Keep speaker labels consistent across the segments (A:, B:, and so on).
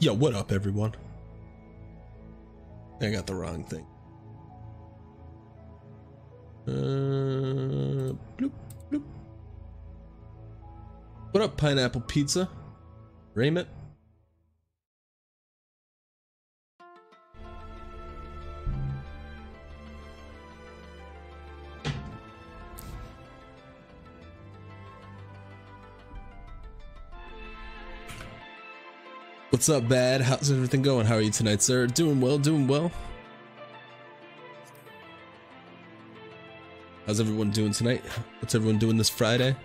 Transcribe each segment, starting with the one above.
A: Yo, what up, everyone? I got the wrong thing. Bloop, bloop. What up, Pineapple Pizza? Raymond? What's up, Bad? How's everything going? How are you tonight, sir? Doing well, doing well. How's everyone doing tonight? What's everyone doing this Friday?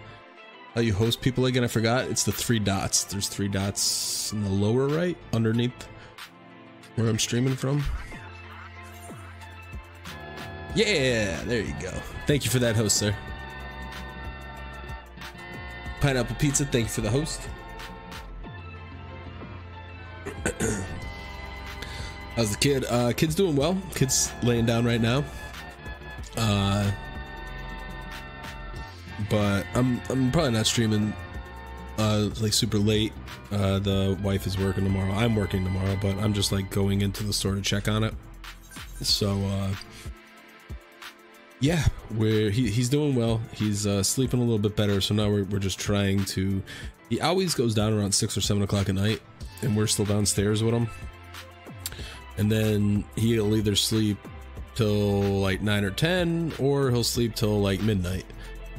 A: How you host people again? I forgot. It's the 3 dots. There's 3 dots in the lower right, underneath where I'm streaming from. Yeah, there you go. Thank you for that, host, sir. Pineapple Pizza, thank you for the host. How's the kid? Kid's doing well. Kid's laying down right now. But I'm probably not streaming like super late. The wife is working tomorrow. I'm working tomorrow, but I'm just like going into the store to check on it. So yeah, he's doing well. He's sleeping a little bit better. So now we're just trying to. He always goes down around 6 or 7 o'clock at night, and we're still downstairs with him. And then he'll either sleep till like 9 or 10, or he'll sleep till like midnight.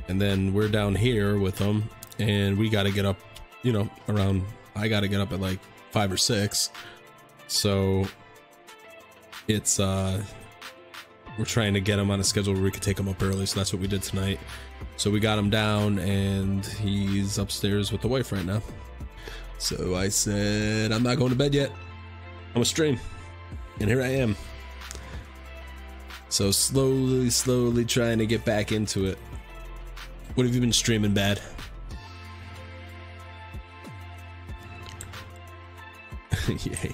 A: And then we're down here with him, and we got to get up, you know, around, I got to get up at like 5 or 6. So it's, we're trying to get him on a schedule where we could take him up early. So that's what we did tonight. So we got him down, and he's upstairs with the wife right now. So I said, I'm not going to bed yet. I'm gonna stream. And here I am. So slowly trying to get back into it. What have you been streaming, Bad? Yeah.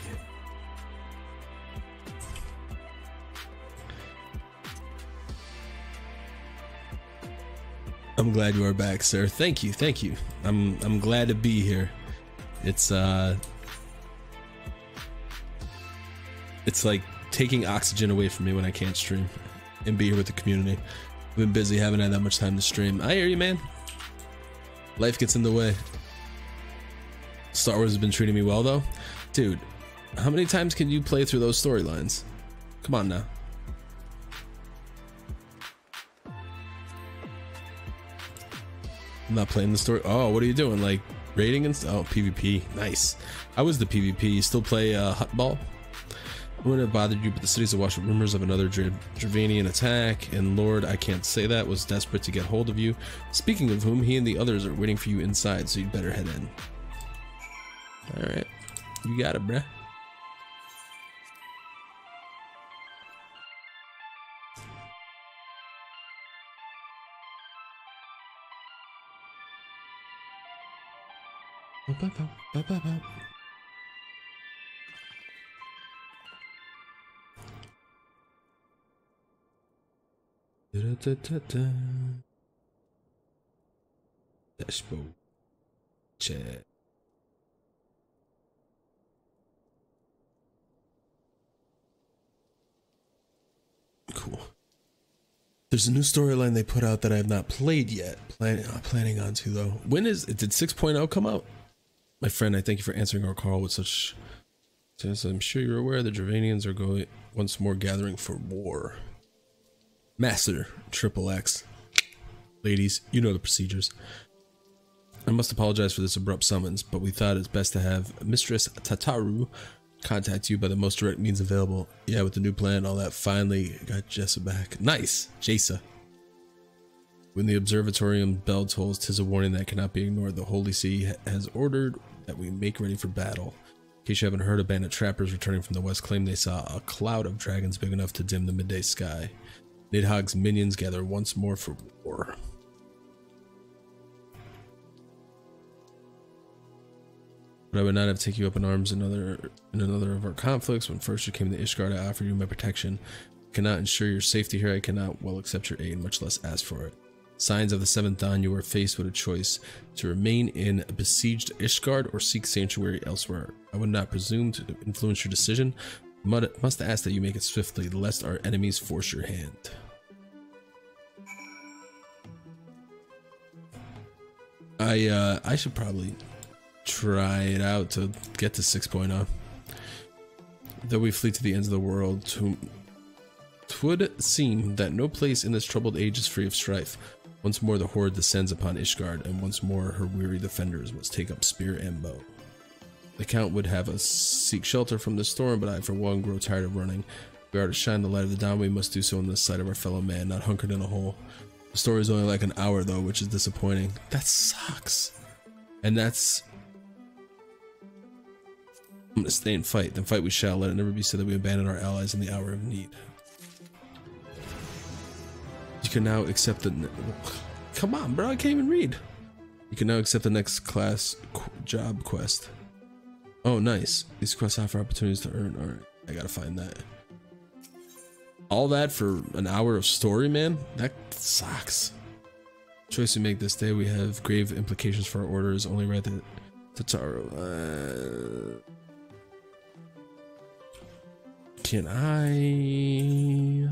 A: I'm glad you are back, sir. Thank you, thank you. I'm glad to be here. It's like taking oxygen away from me when I can't stream and be here with the community. I've been busy, haven't had that much time to stream. I hear you, man. Life gets in the way. Star Wars has been treating me well, though. Dude, how many times can you play through those storylines? Come on now. I'm not playing the story. Oh, what are you doing? Like raiding and stuff? Oh, PvP. Nice. I was the PvP. You still play Hutball? I wouldn't have bothered you, but the cities awash with rumors of another Dravanian attack, and Lord, I can't say that, was desperate to get hold of you. Speaking of whom, he and the others are waiting for you inside, so you'd better head in. Alright. You got it, bruh. Dashboard chat. Cool. There's a new storyline they put out that I have not played yet. Planning on to, though. When is it? Did 6.0 come out? My friend, I thank you for answering our call with such. Since I'm sure you're aware the Dravanians are going once more gathering for war. Master XXX. Ladies, you know the procedures. I must apologize for this abrupt summons, but we thought it's best to have Mistress Tataru contact you by the most direct means available. Yeah, with the new plan, all that, finally got Jessa back. Nice, Jessa. When the observatorium bell tolls, 'tis a warning that cannot be ignored. The Holy See has ordered that we make ready for battle. In case you haven't heard, a band of trappers returning from the west claim they saw a cloud of dragons big enough to dim the midday sky. Nidhogg's minions gather once more for war. But I would not have taken you up in arms in another of our conflicts. When first you came to Ishgard, I offered you my protection. I cannot ensure your safety here. I cannot well accept your aid, much less ask for it. Signs of the seventh dawn, you are faced with a choice to remain in besieged Ishgard or seek sanctuary elsewhere. I would not presume to influence your decision. Must ask that you make it swiftly, lest our enemies force your hand. I should probably try it out to get to 6.0. Though we flee to the ends of the world, 'twould seem that no place in this troubled age is free of strife. Once more the horde descends upon Ishgard, and once more her weary defenders must take up spear and bow. The Count would have us seek shelter from the storm, but I for one grow tired of running. If we are to shine the light of the dawn, we must do so in the sight of our fellow man, not hunkered in a hole. The story is only like an hour though, which is disappointing. That sucks. And that's... I'm gonna stay and fight. Then fight we shall. Let it never be said that we abandon our allies in the hour of need. You can now accept the... Come on, bro, I can't even read. You can now accept the next class job quest. Oh, nice. These quests offer opportunities to earn. Alright, I gotta find that. All that for an hour of story, man? That sucks. Choice we make this day, we have grave implications for our orders. Only right that Tataro. Can I...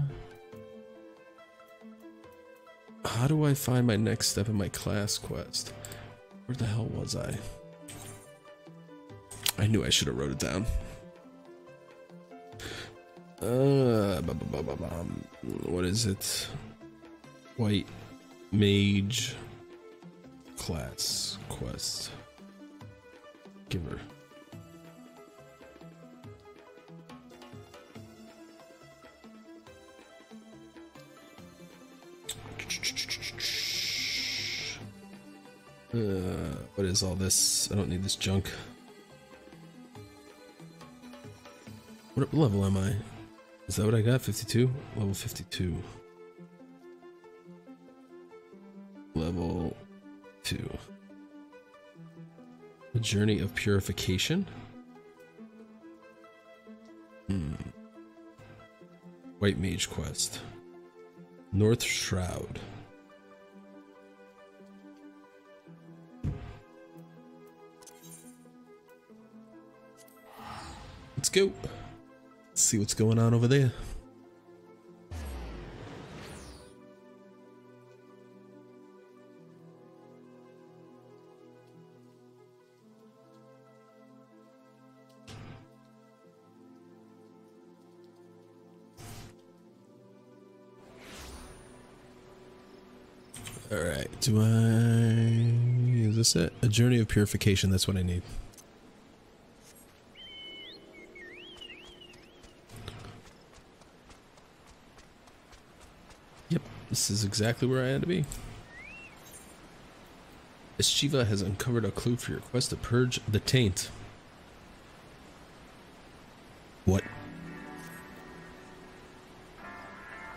A: How do I find my next step in my class quest? Where the hell was I? I knew I should have wrote it down. What is it? White Mage class quest. Giver. What is all this? I don't need this junk. What level am I? Is that what I got? 52? Level 52. Level 2. The Journey of Purification? White Mage Quest. North Shroud. Let's go. Let's see what's going on over there. All right, is this it? A Journey of Purification, that's what I need. Yep, this is exactly where I had to be. Eschiva has uncovered a clue for your quest to purge the taint. What?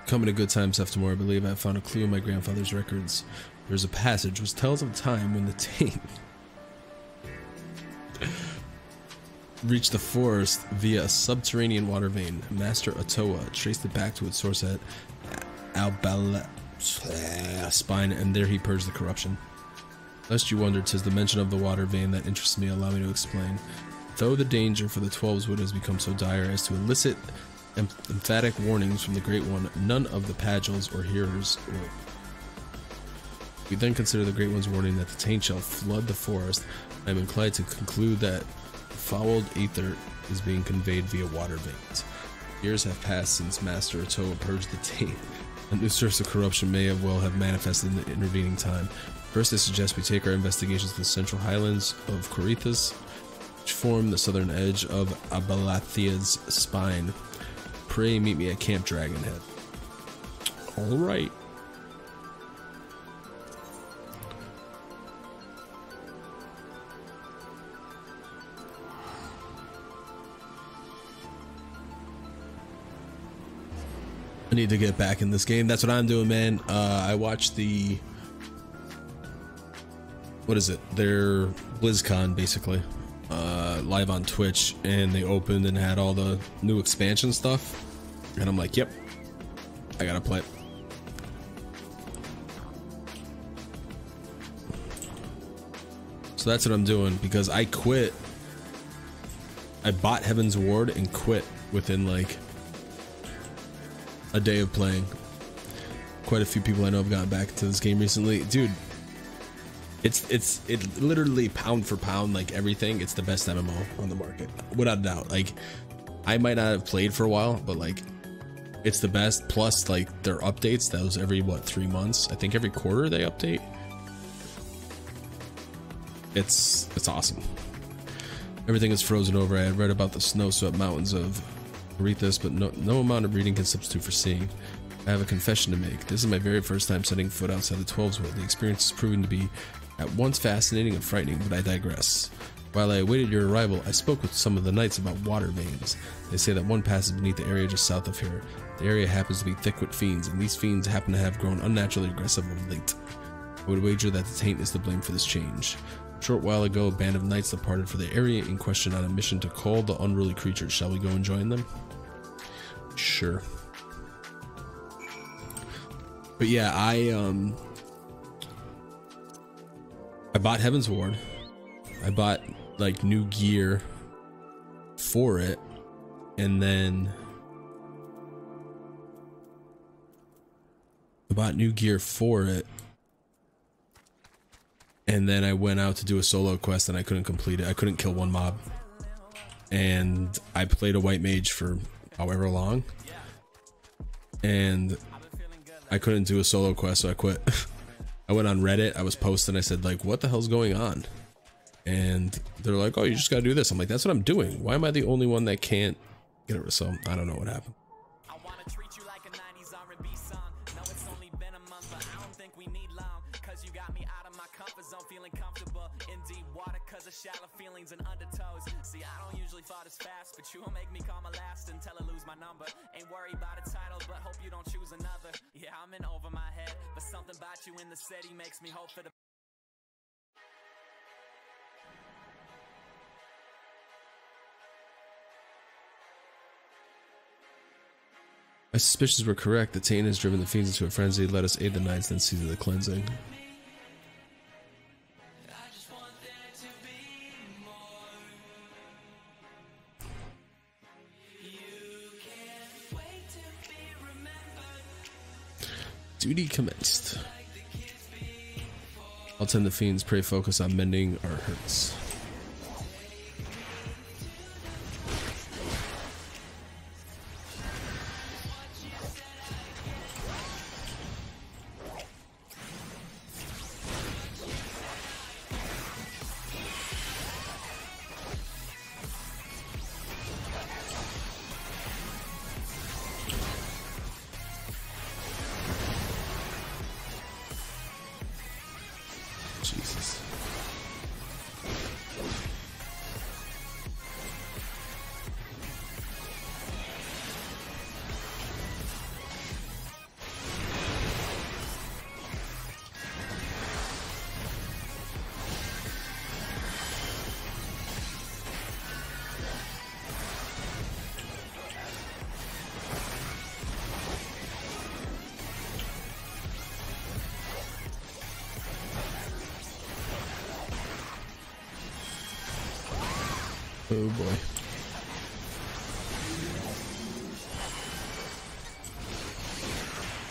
A: Coming to good times after more, I believe I found a clue in my grandfather's records. There's a passage which tells of a time when the taint reached the forest via a subterranean water vein. Master Otoa traced it back to its source at Albala spine, and there he purged the corruption. Lest you wonder, 'tis the mention of the water vein that interests me. Allow me to explain. Though the danger for the 12's wood has become so dire as to elicit emphatic warnings from the Great One, none of the Pagels or hearers will. We then consider the Great One's warning that the taint shall flood the forest. I am inclined to conclude that fouled ether is being conveyed via water veins. Years have passed since Master Otoa purged the taint. A new source of corruption may have manifested in the intervening time. First, I suggest we take our investigations to the central highlands of Corithus, which form the southern edge of Abalathia's spine. Pray meet me at Camp Dragonhead. Alright. I need to get back in this game. That's what I'm doing, man. I watched the... What is it? Their BlizzCon, basically. Live on Twitch, and they opened and had all the new expansion stuff, and I'm like, yep, I gotta play it. So that's what I'm doing, because I quit. I bought Heaven's Ward and quit within like a day of playing. Quite a few people I know have gotten back into this game recently. Dude, it literally pound for pound, like everything, it's the best MMO on the market, without a doubt. Like, I might not have played for a while, but like, it's the best. Plus, like, their updates, that was every, what, 3 months? I think every quarter they update. It's awesome. Everything is frozen over. I had read about the snow-swept mountains of Arethusa, but no amount of reading can substitute for seeing. I have a confession to make. This is my very first time setting foot outside the 12's world. The experience is proving to be at once fascinating and frightening, but I digress. While I awaited your arrival, I spoke with some of the knights about water veins. They say that one passes beneath the area just south of here. The area happens to be thick with fiends, and these fiends happen to have grown unnaturally aggressive of late. I would wager that the taint is to blame for this change. A short while ago, a band of knights departed for the area in question on a mission to call the unruly creatures. Shall we go and join them? Sure. But yeah, I bought Heaven's Ward. I bought like new gear for it, and then I bought new gear for it, and then I went out to do a solo quest and I couldn't complete it. I couldn't kill one mob, and I played a white mage for however long, and I couldn't do a solo quest, so I quit. I went on Reddit, I was posting, I said like, what the hell's going on? And they're like, oh, you just gotta do this. I'm like, that's what I'm doing. Why am I the only one that can't get it? So I don't know what happened.
B: Shallow feelings and undertows. See, I don't usually fall as fast, but you will make me call my last until I lose my number. Ain't worried about a title, but hope you don't choose another. Yeah, I'm in over my head, but something about you in the city makes me hope for the.
A: My suspicions were correct. The taint has driven the fiends into a frenzy. Let us aid the knights, then see to the cleansing. Duty commenced. I'll tend the fiends, pray focus on mending our hurts. Jesus. Oh boy.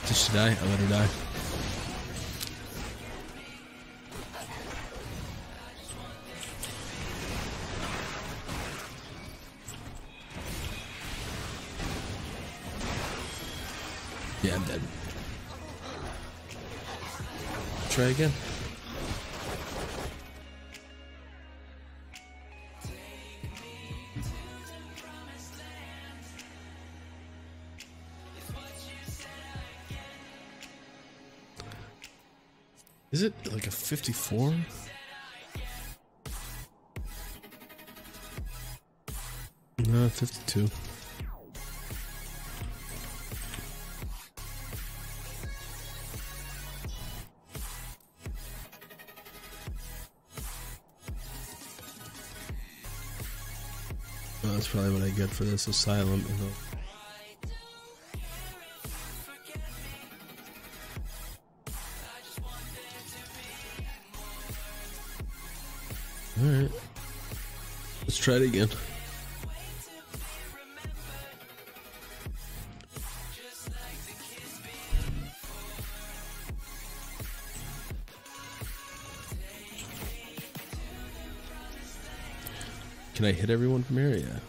A: Did she die? I let her die. Yeah, I'm dead. Try again. Is it like a 54? No, 52. Oh, that's probably what I get for this Asylum. All right, let's try it again. Can I hit everyone from here? Yeah.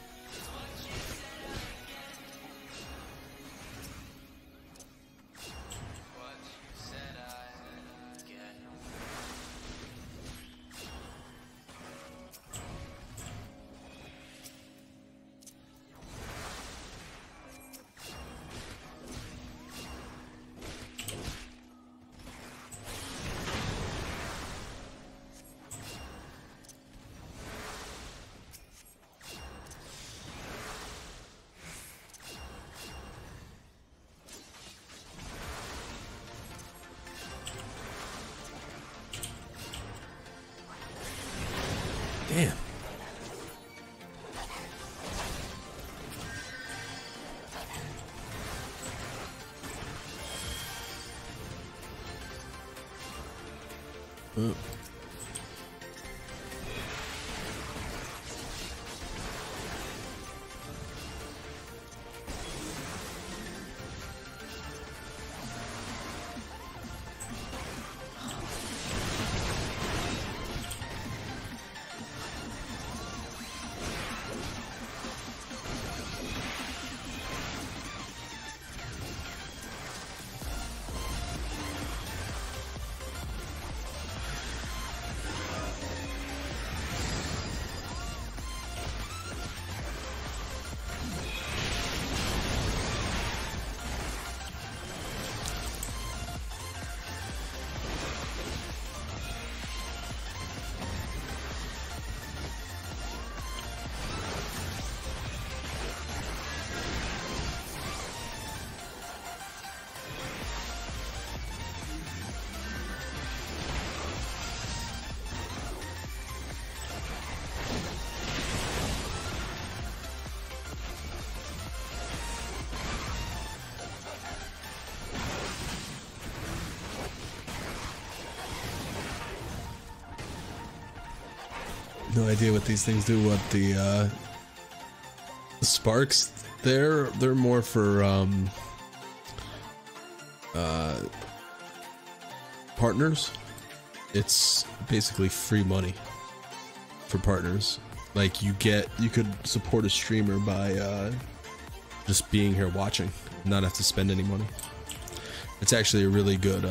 A: Damn. Oh. No idea what these things do. What the sparks? They're more for partners. It's basically free money for partners. Like you could support a streamer by just being here watching, not have to spend any money. It's actually a really good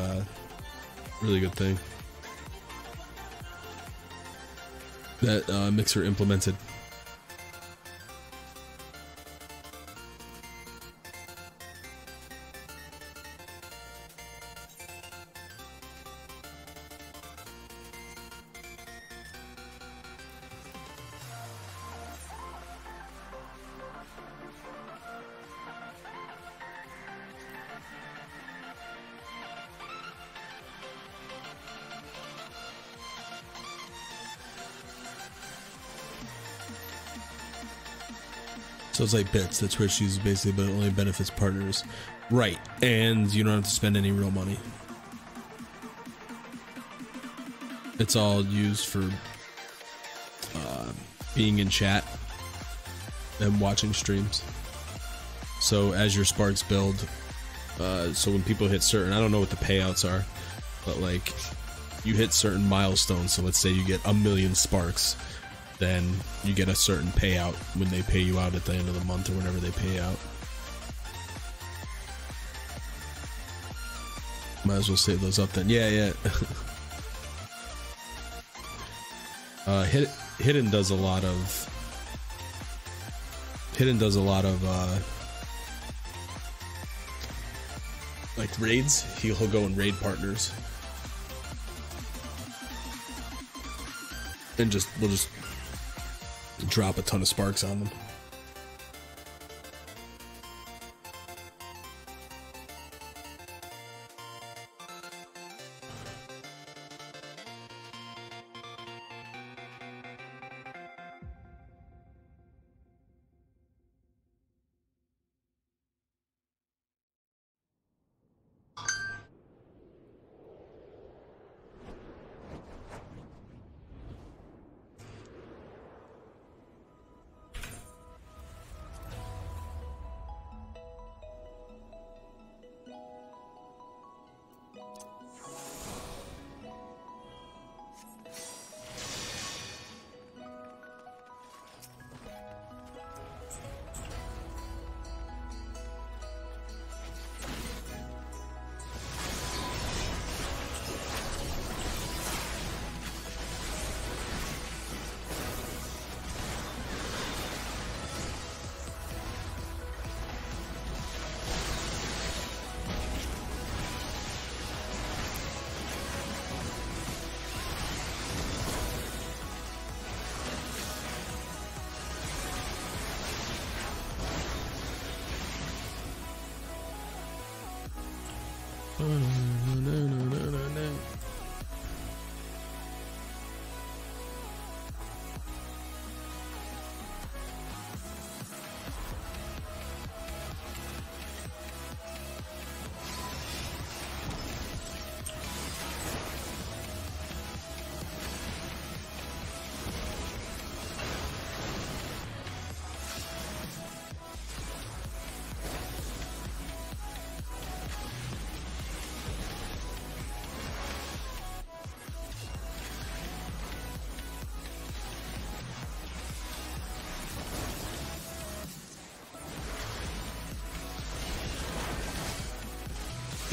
A: thing that Mixer implemented. So it's like bits that Twitch uses basically, but it only benefits partners. Right. And you don't have to spend any real money. It's all used for being in chat and watching streams. So as your sparks build, so when people hit certain, I don't know what the payouts are, but like you hit certain milestones. So let's say you get 1,000,000 sparks. Then you get a certain payout when they pay you out at the end of the month or whenever they pay out. Might as well save those up then. Yeah. Hidden does a lot of like raids. He'll go and raid partners. And we'll just drop a ton of sparks on them.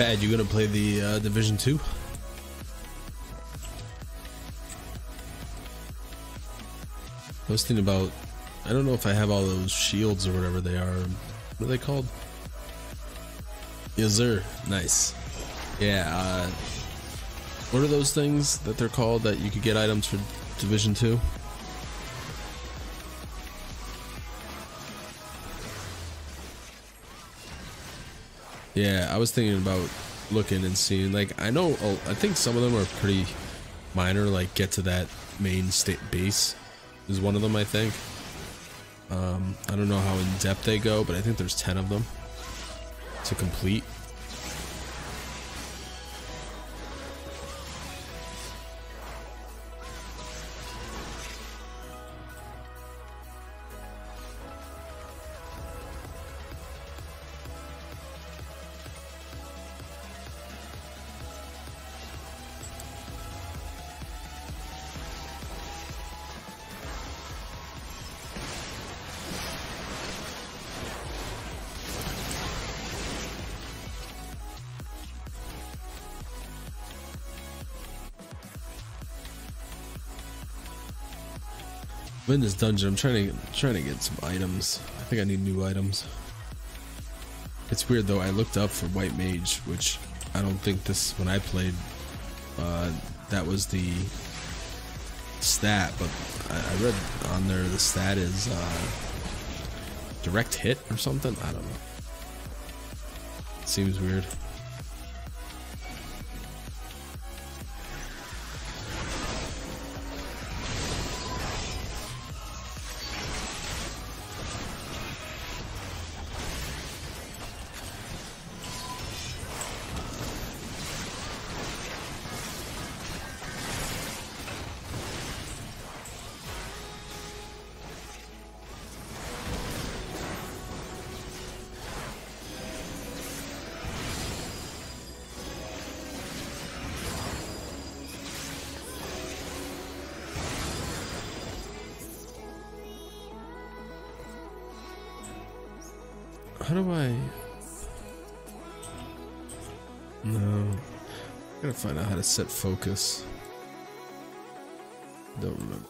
A: Bad, you gonna play the Division 2? I was thinking about, I don't know if I have all those shields or whatever they are. What are they called? Yes, sir. Nice. Yeah, what are those things that they're called that you could get items for Division 2? Yeah, I was thinking about looking and seeing, like, I know, I think some of them are pretty minor, like get to that main state base is one of them, I think. I don't know how in depth they go, but I think there's 10 of them to complete. I'm in this dungeon. I'm trying to get some items. I think I need new items. It's weird though. I looked up for White Mage, which I don't think this when I played. That was the stat, but I read on there the stat is direct hit or something. I don't know. Seems weird. How do I? No. I gotta find out how to set focus. Don't remember.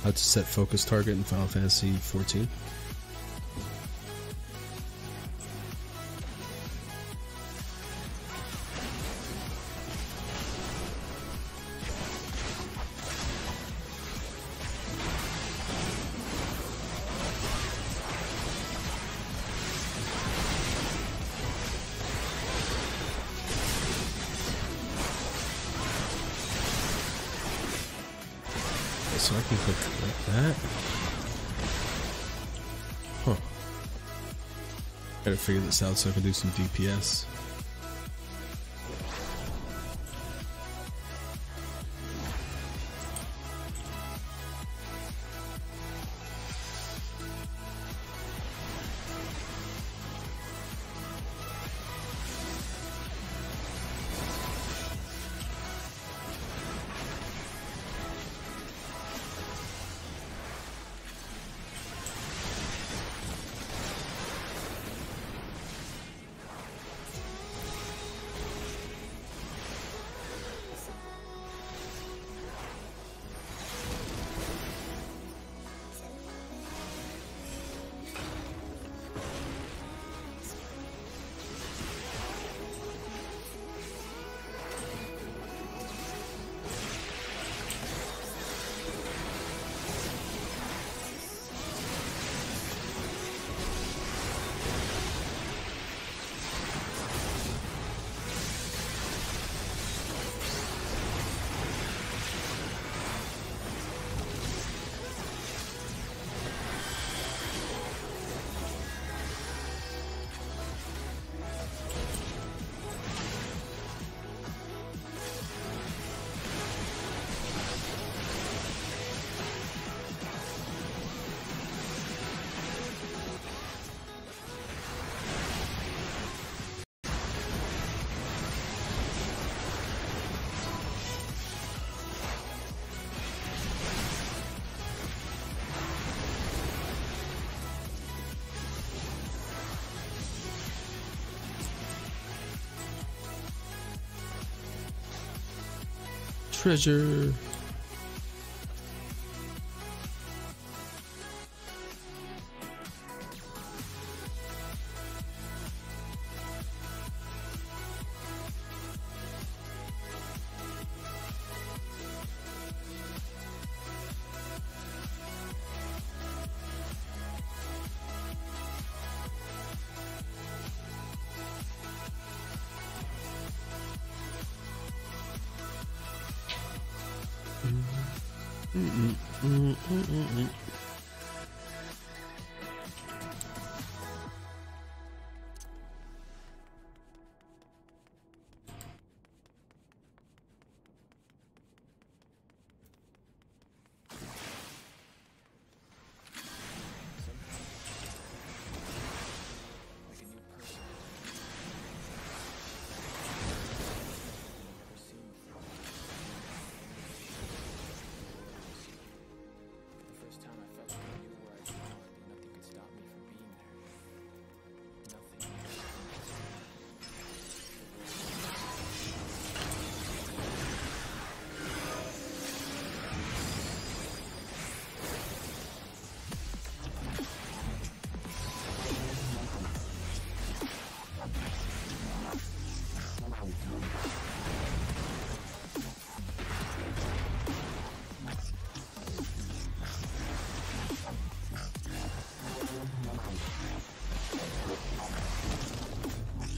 A: How to set focus target in Final Fantasy 14. So I can click like that. Huh. Gotta figure this out so I can do some DPS. treasure.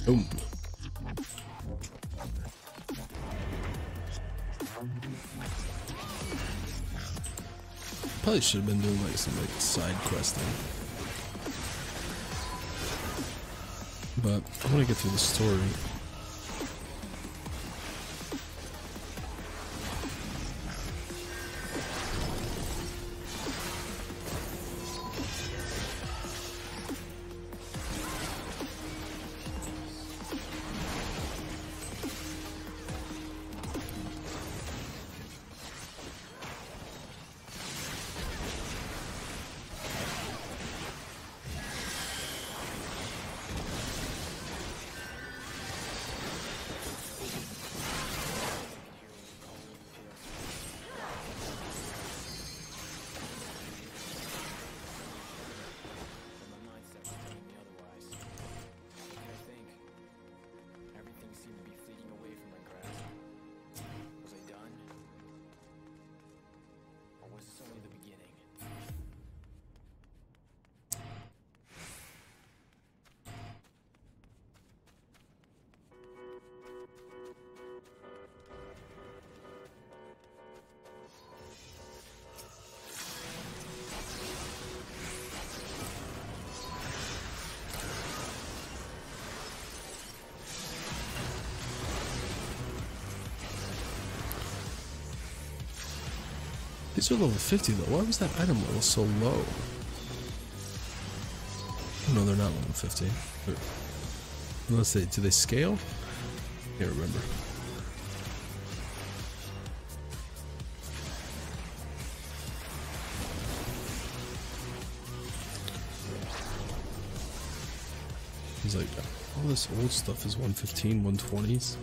A: Boom. Probably should have been doing like some side questing, but I want to get through the story. These are level 50 though. Why was that item level so low? Oh, no, they're not level 50. Unless do they scale? Can't remember. He's like, all this old stuff is 115, 120s.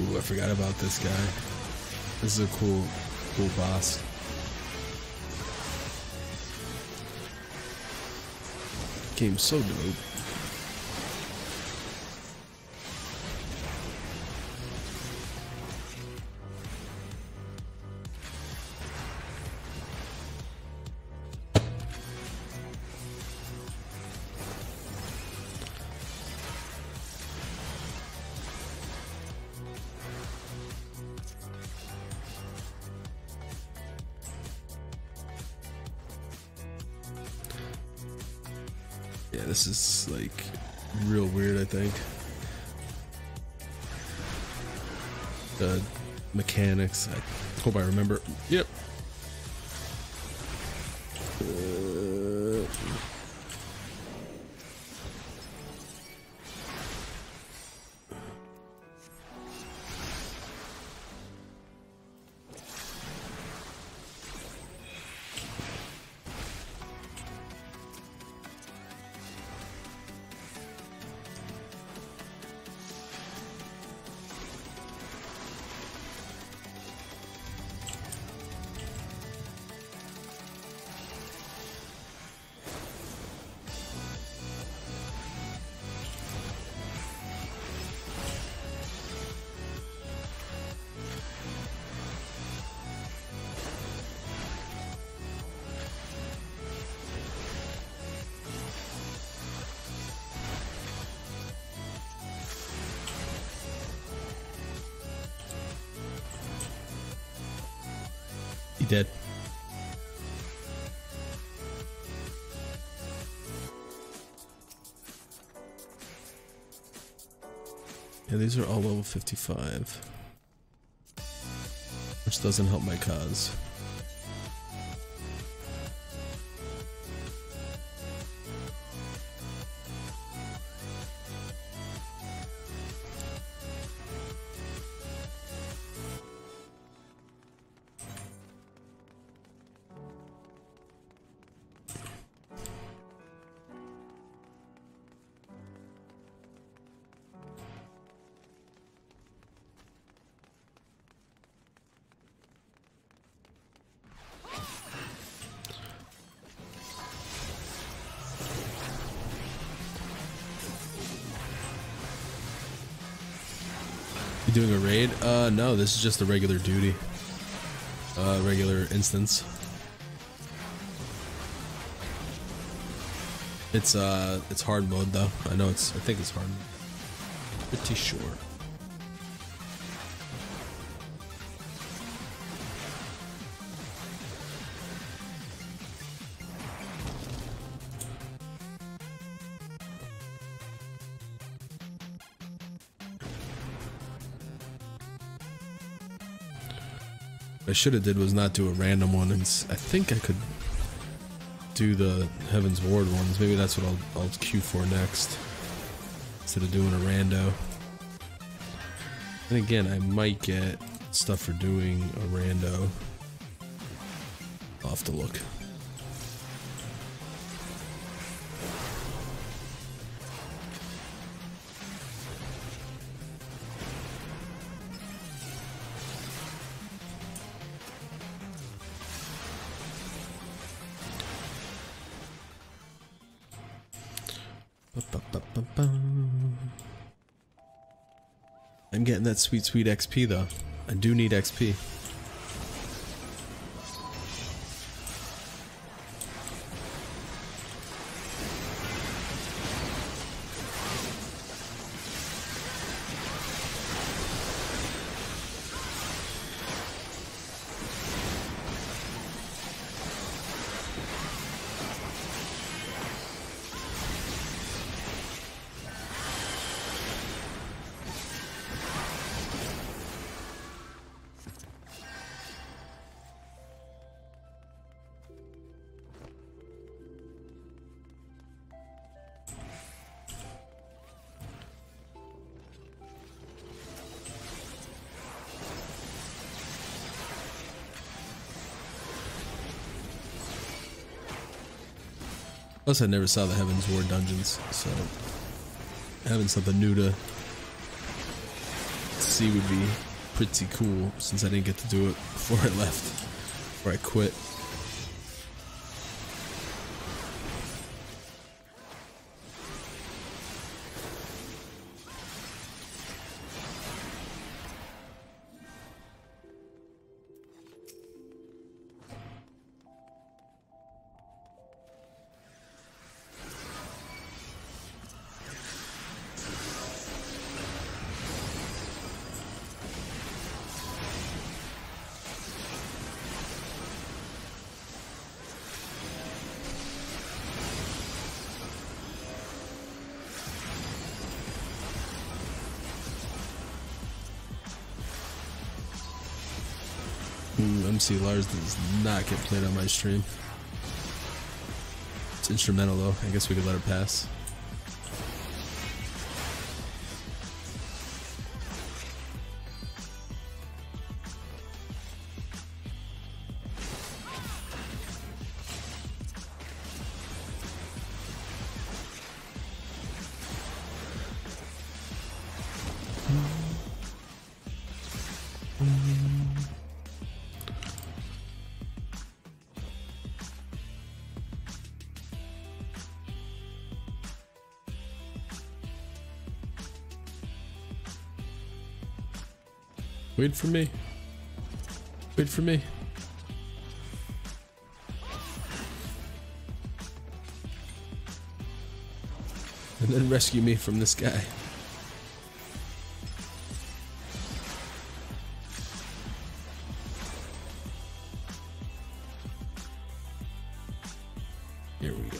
A: Ooh, I forgot about this guy. This is a cool boss. Game's so dope. Yeah, this is like real weird, I think. The mechanics, I hope I remember. Yep. He did. Yeah, these are all level 55, which doesn't help my cause. You doing a raid? No, this is just a regular duty. Regular instance. It's hard mode though. I think it's hard mode. Pretty sure. What I should have did was not do a random one, and I think I could do the Heaven's Ward ones. Maybe that's what I'll queue for next, instead of doing a rando. And again, I might get stuff for doing a rando. I'll have to look. I'm getting that sweet XP though. I do need XP. Plus, I never saw the Heaven's Ward dungeons, so having something new to see would be pretty cool, since I didn't get to do it before I left, before I quit. Ooh, MC Lars does not get played on my stream. It's instrumental though. I guess we could let it pass. Wait for me. Wait for me. And then rescue me from this guy. Here we go.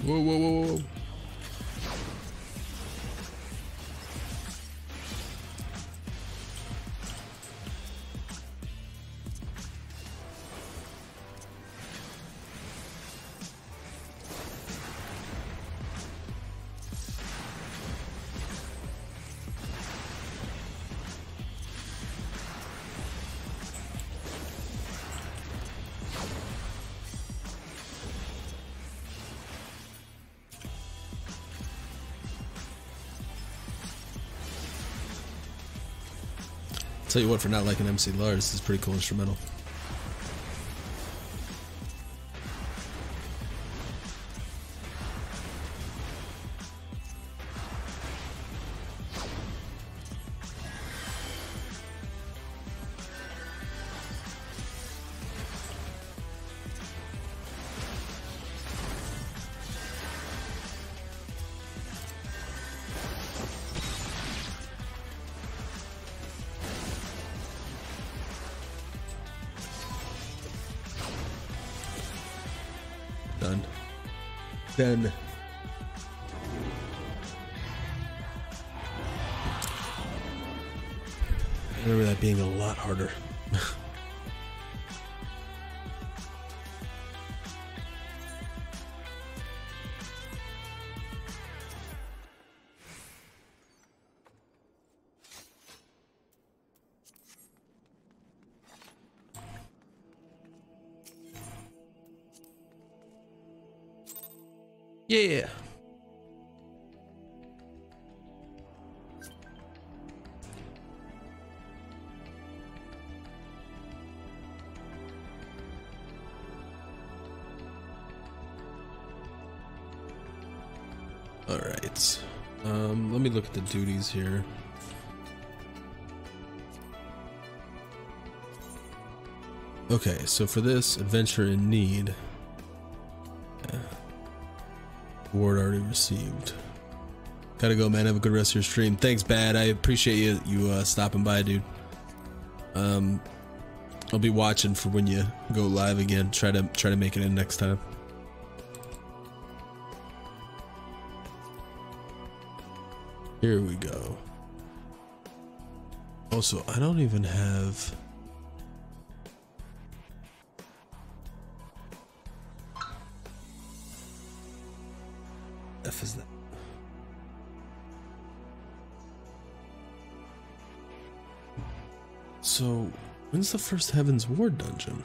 A: Whoa, whoa, whoa, whoa. Tell you what, for not liking MC Lars, this is a pretty cool instrumental. Done. Done. I remember that being a lot harder. Yeah. All right. Let me look at the duties here. Okay, so for this adventure in need, award already received. Gotta go, man. Have a good rest of your stream. Thanks, Bad. I appreciate you stopping by, dude. I'll be watching for when you go live again. Try to make it in next time. Here we go. Also, I don't even have. F is that? So, when's the first Heaven's Ward dungeon?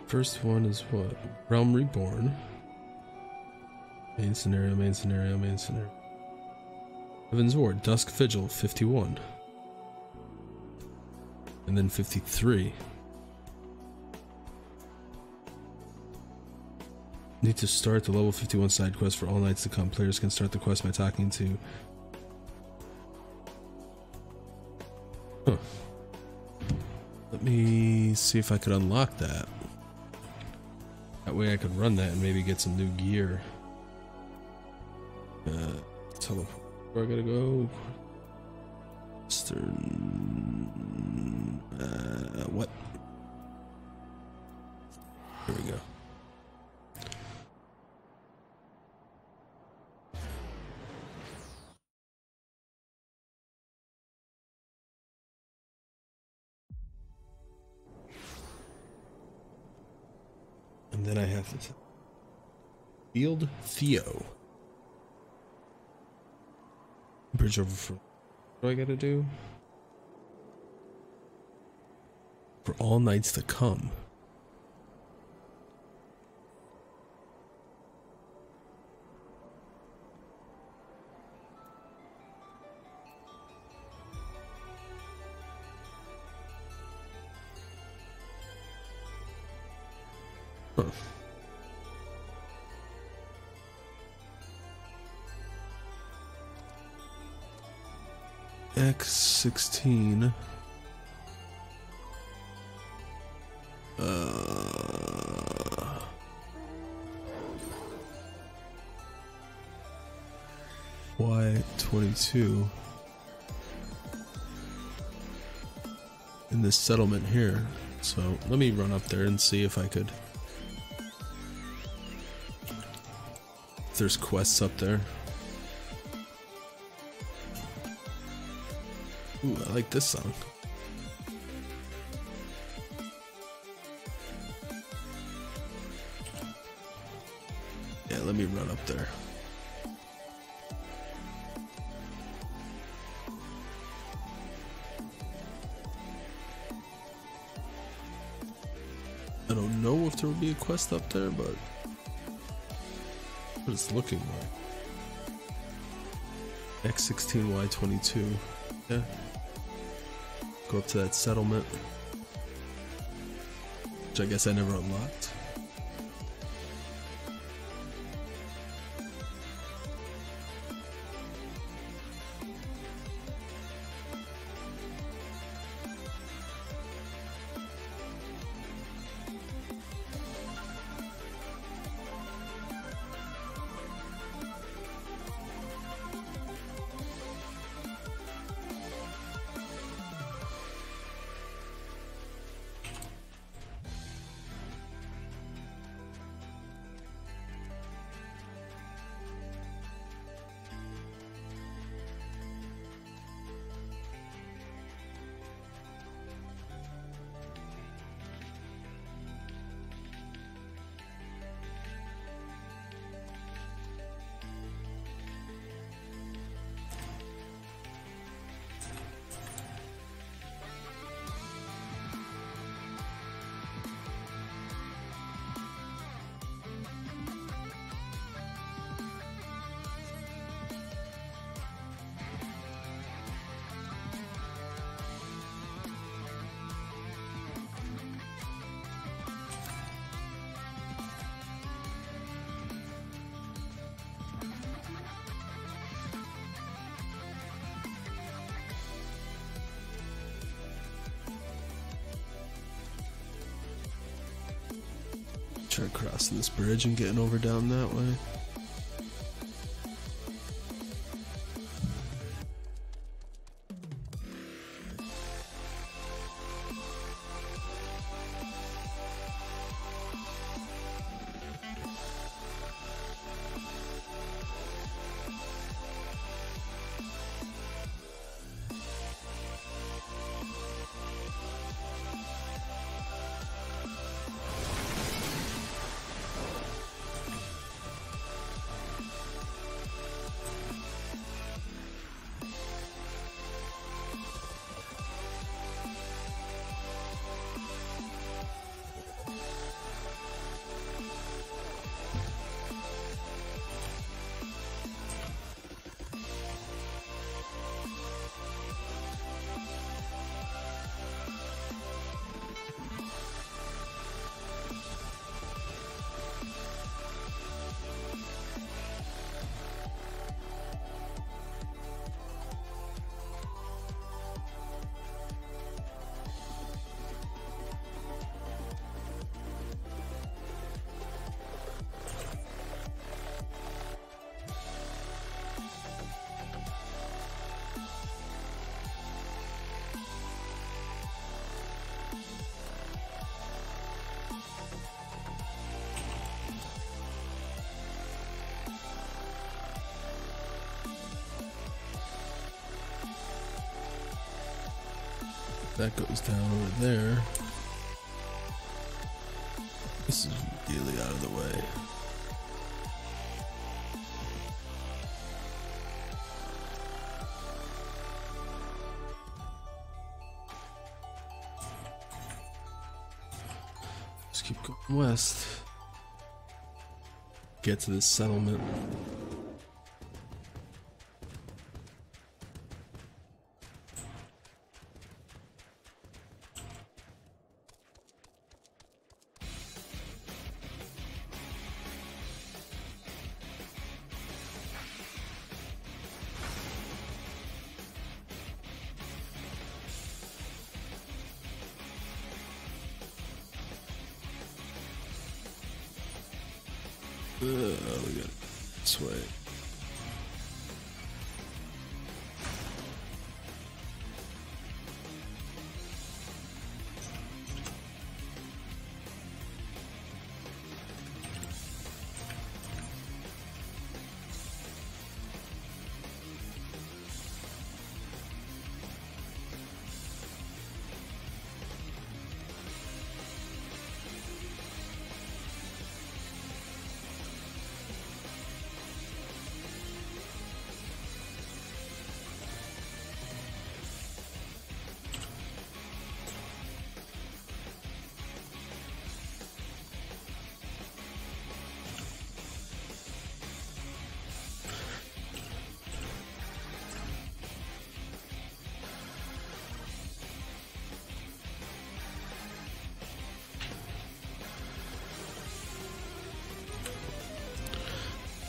A: First one is what? Realm Reborn. Main scenario, main scenario, main scenario. Heaven's Ward, Dusk Vigil, 51. And then 53. Need to start the level 51 side quest for all nights to come. Players can start the quest by talking to... Huh. Let me see if I could unlock that. That way I could run that and maybe get some new gear. Teleport. Where I gotta go? Western. What? Here we go. And then I have to Field Theo. Bridge over for what do I gotta do? For all nights to come. Huh. X16. Y22 in this settlement here. So let me run up there and see if I could. If there's quests up there. Ooh, I like this song. Yeah, let me run up there. I don't know if there will be a quest up there, but what it's looking like. X16Y22. Yeah. Go up to that settlement, which I guess I never unlocked. Try crossing this bridge and getting over down that way. That goes down over there. This is really out of the way. Just keep going west. Get to this settlement. We got it this way.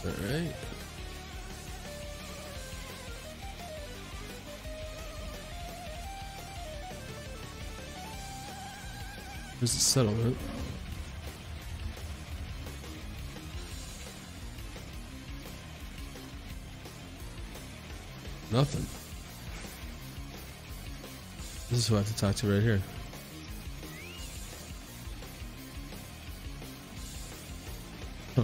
A: All right. Here's the settlement. Nothing. This is who I have to talk to right here. Huh.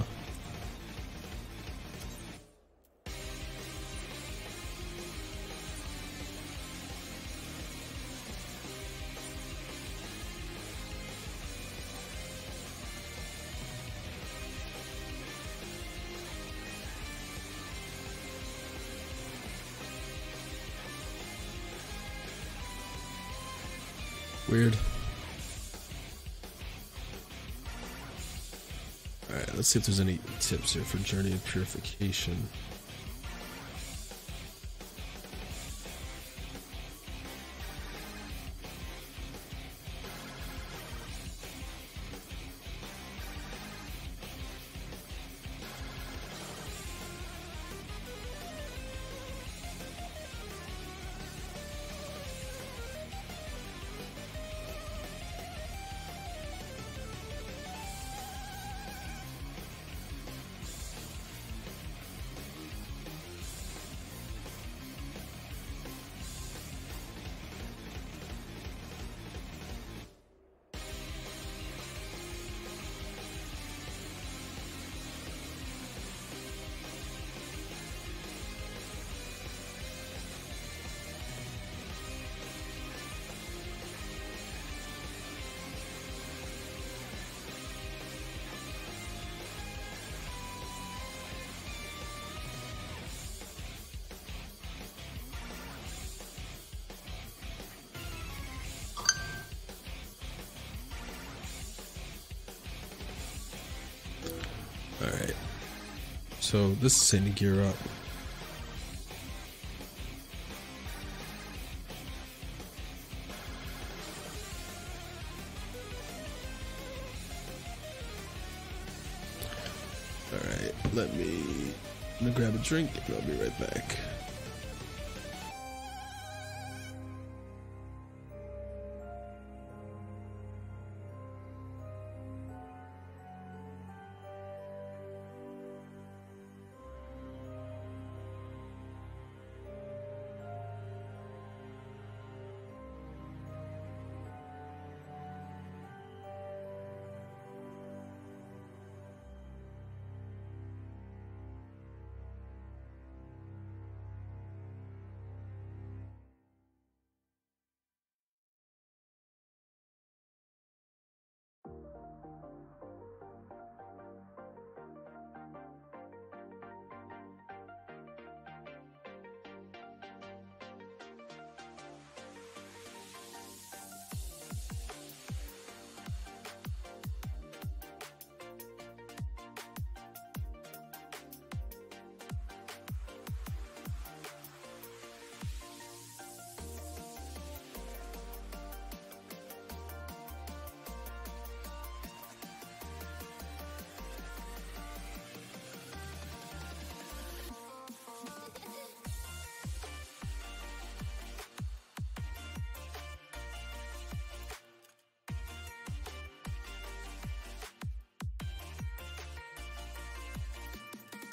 A: Weird. Alright, let's see if there's any tips here for Journey of Purification. Alright. So this is saying to gear up. Alright, I'm gonna grab a drink and I'll be right back.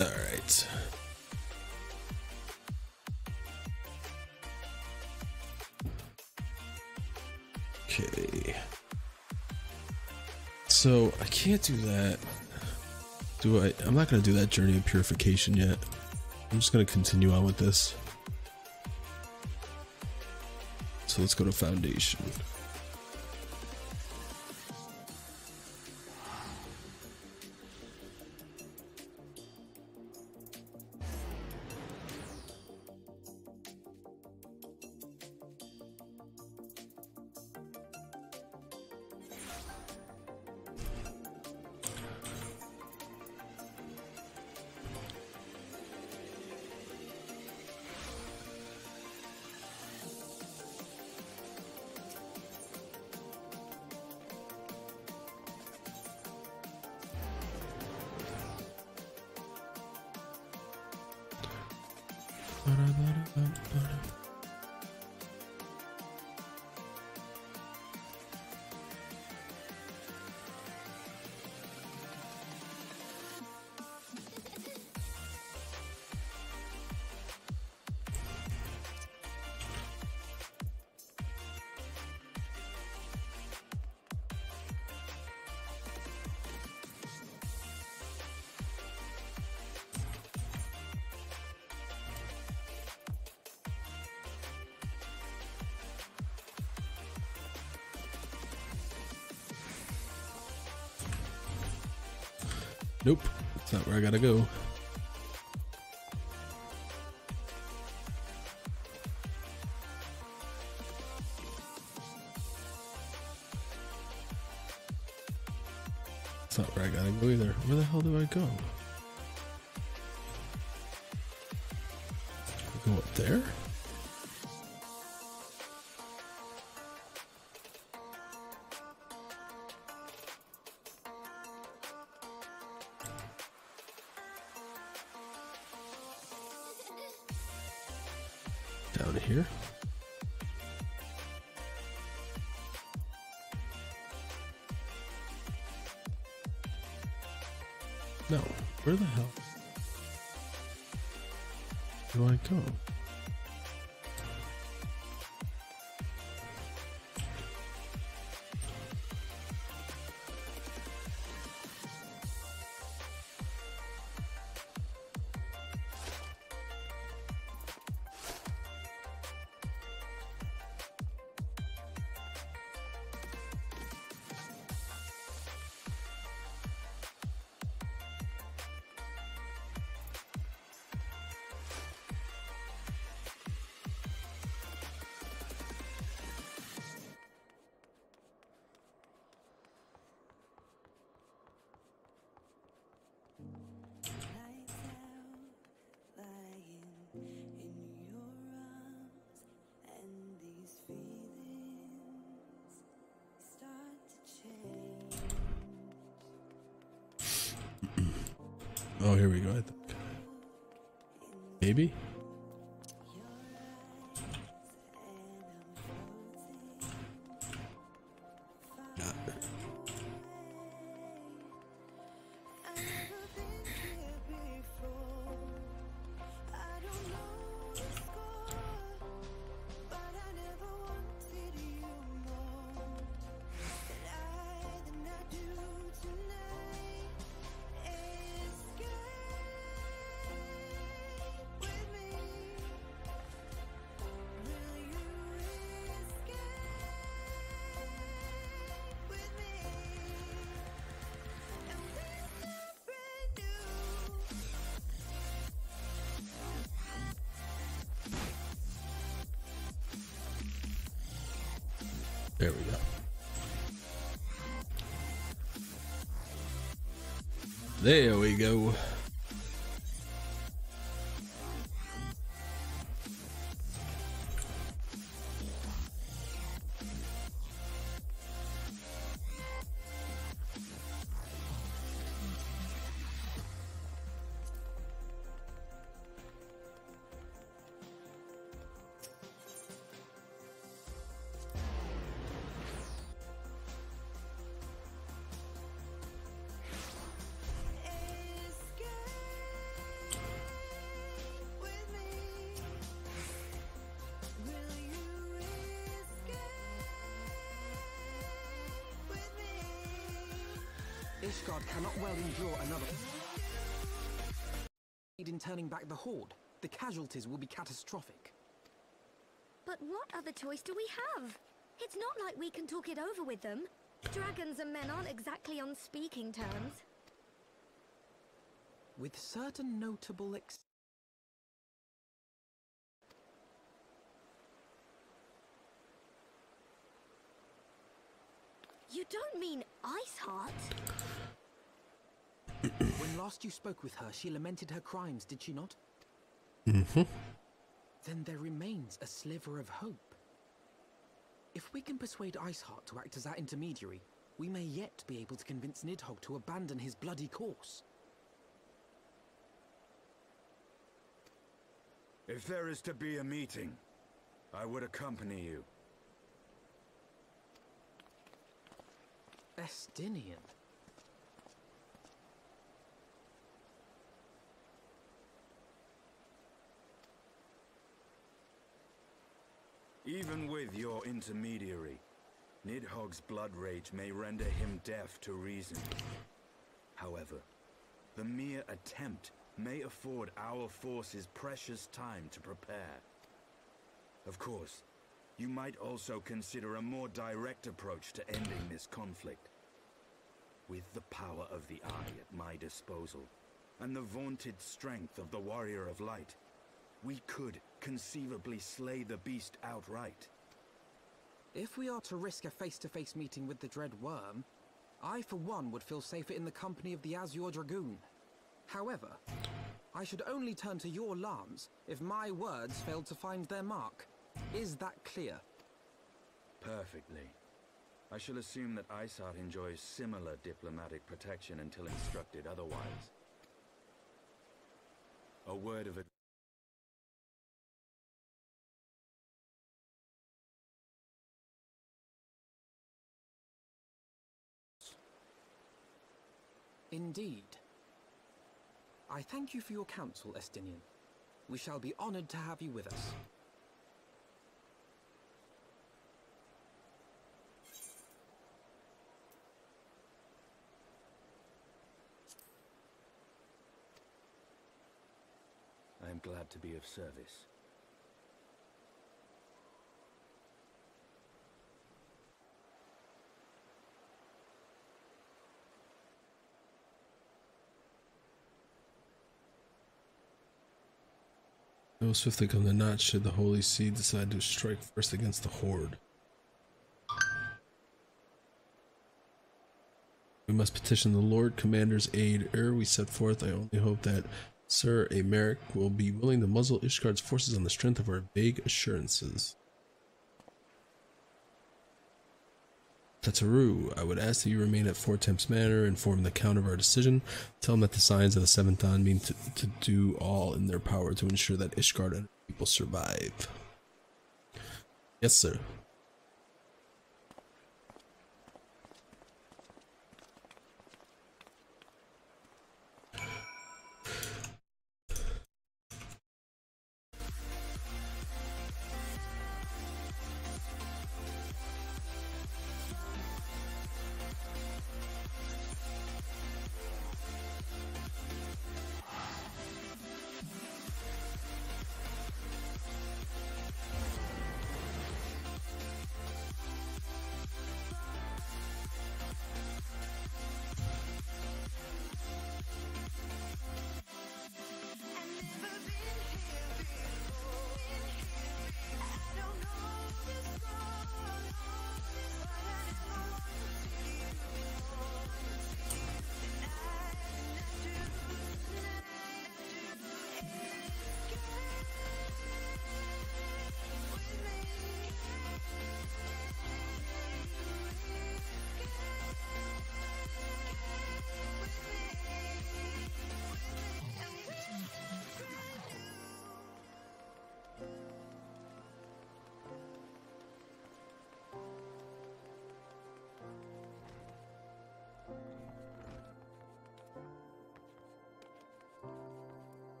A: All right. Okay. So I can't do that. Do I? I'm not gonna do that journey of purification yet. I'm just gonna continue on with this. So let's go to foundation. Nope, that's not where I gotta go. That's not where I gotta go either. Where the hell do I go? Go up there? Down here. No, where the hell do I go? Oh, here we go, I think. Maybe? Nah. There we go. There we go.
C: Ishgard cannot well endure another. In turning back the Horde, the casualties will be catastrophic.
D: But what other choice do we have? It's not like we can talk it over with them. Dragons and men aren't exactly on speaking terms.
C: With certain notable
D: You don't mean Iceheart?
C: When last you spoke with her, she lamented her crimes, did she not?
A: Mm-hmm.
C: Then there remains a sliver of hope. If we can persuade Iceheart to act as our intermediary, we may yet be able to convince Nidhogg to abandon his bloody course.
E: If there is to be a meeting, I would accompany you.
C: Estinian.
E: Even with your intermediary, Nidhogg's blood rage may render him deaf to reason. However, the mere attempt may afford our forces precious time to prepare. Of course, you might also consider a more direct approach to ending this conflict. With the power of the Eye at my disposal, and the vaunted strength of the Warrior of Light, we could conceivably slay the beast outright.
C: If we are to risk a face-to-face meeting with the Dread Worm, I for one would feel safer in the company of the Azure Dragoon. However, I should only turn to your Lance if my words failed to find their mark. Is that clear?
E: Perfectly. I shall assume that Iceheart enjoys similar diplomatic protection until instructed otherwise. A word of advice.
C: Indeed. I thank you for your counsel, Estinian. We shall be honored to have you with us.
E: I am glad to be of service.
A: It will swiftly come to naught should the Holy Seed decide to strike first against the Horde. We must petition the Lord Commander's aid ere we set forth. I only hope that Sir Americ will be willing to muzzle Ishgard's forces on the strength of our vague assurances. Tataru, I would ask that you remain at Fort Temps Manor, inform the Count of our decision, tell him that the Signs of the Seventh Dawn mean to do all in their power to ensure that Ishgard and her people survive. Yes, sir.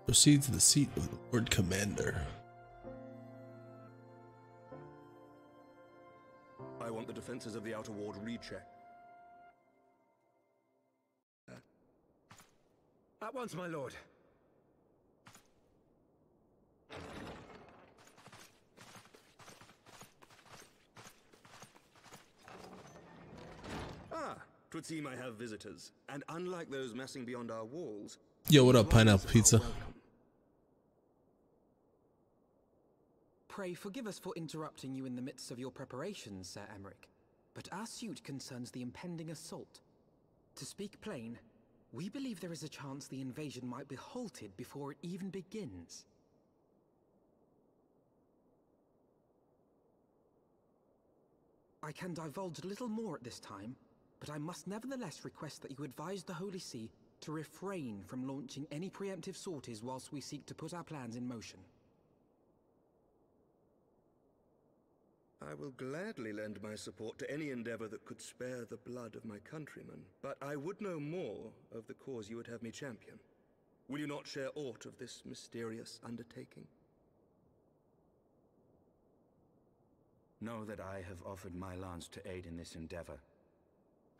A: Proceed to the seat of the Lord Commander.
F: defenses of the outer ward recheck.
C: At once, my lord.
F: Ah, 'twould seem I have visitors, and unlike those massing beyond our walls...
A: Yo, what up, pineapple pizza?
C: Pray forgive us for interrupting you in the midst of your preparations, Sir Emmerich, but our suit concerns the impending assault. To speak plain, we believe there is a chance the invasion might be halted before it even begins. I can divulge little more at this time, but I must nevertheless request that you advise the Holy See to refrain from launching any preemptive sorties whilst we seek to put our plans in motion.
F: I will gladly lend my support to any endeavor that could spare the blood of my countrymen, but I would know more of the cause you would have me champion. Will you not share aught of this mysterious undertaking?
E: Know that I have offered my lance to aid in this endeavor.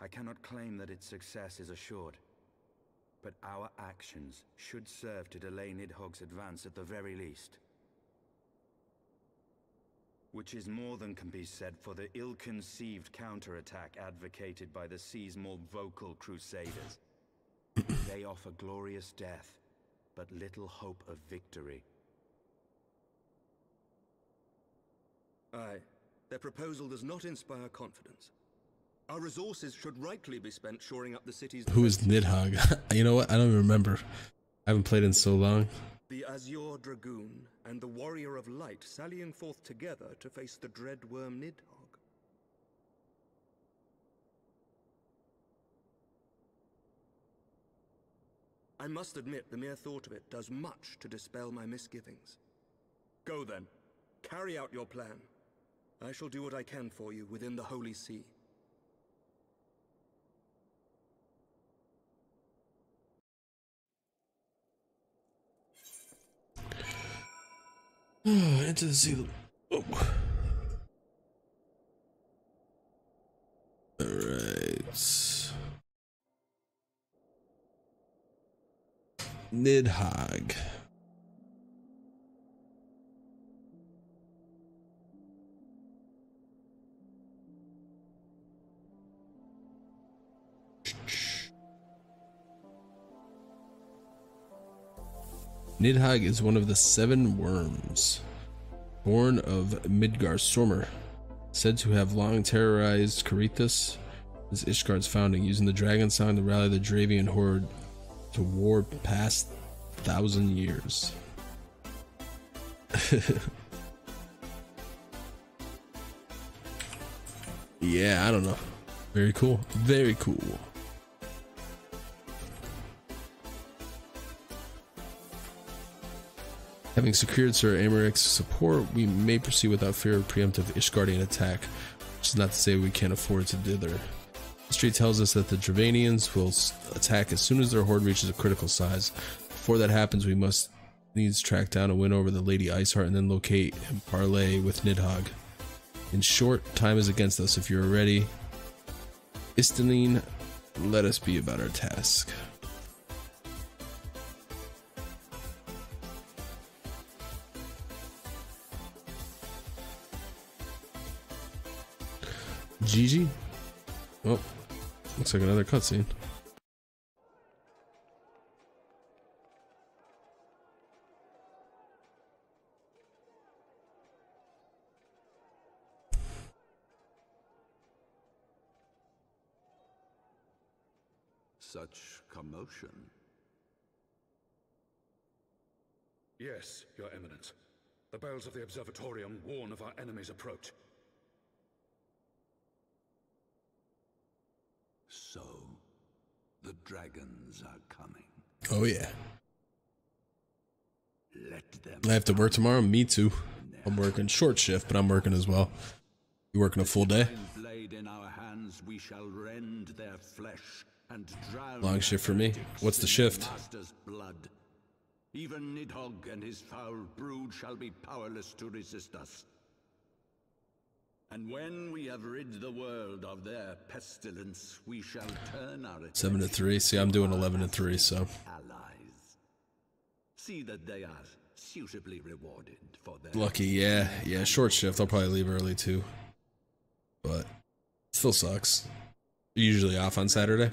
E: I cannot claim that its success is assured, but our actions should serve to delay Nidhogg's advance at the very least. Which is more than can be said for the ill-conceived counterattack advocated by the sea's more vocal crusaders. They offer glorious death, but little hope of victory.
F: Aye, their proposal does not inspire confidence. Our resources should rightly be spent shoring up the city's...
A: Who is Nidhogg? You know what? I don't even remember. I haven't played in so long.
F: The Azure Dragoon and the Warrior of Light sallying forth together to face the dread worm Nidhogg. I must admit, the mere thought of it does much to dispel my misgivings. Go then, carry out your plan. I shall do what I can for you within the Holy See.
A: Into the sea. Oh. Alright. Nidhogg. Nidhogg is one of the 7 worms, born of Midgar Stormer, said to have long terrorized Carithus since Ishgard's founding, using the dragon song to rally the Dravian horde to war past 1,000 years. Yeah, I don't know. Very cool. Very cool. Having secured Sir Amarich's support, we may proceed without fear of preemptive Ishgardian attack, which is not to say we can't afford to dither. History tells us that the Dravanians will attack as soon as their horde reaches a critical size. Before that happens, we must needs track down and win over the Lady Iceheart and then locate and parley with Nidhogg. In short, time is against us. If you're ready, Istaline, let us be about our task. GG. Oh, looks like another cutscene.
G: Such commotion.
H: Yes, Your Eminence. The bells of the Observatorium warn of our enemy's approach.
G: So, the dragons are coming.
A: Oh yeah.
G: Let them.
A: I have to work tomorrow. Me too. I'm working short shift, but I'm working as well. You working a full day?
G: Blade in our hands, we shall rend their flesh and drown.
A: Long shift for me. What's the shift?
G: Master's blood. Even Nidhogg and his foul brood shall be powerless to resist us. And when we have rid the world of their pestilence, we shall turn our
A: 7-3. See, I'm doing 11-3, so.
G: Allies. See that they are suitably rewarded for their
A: Lucky, yeah. Yeah, short shift. I'll probably leave early too. But still sucks. You're usually off on Saturday?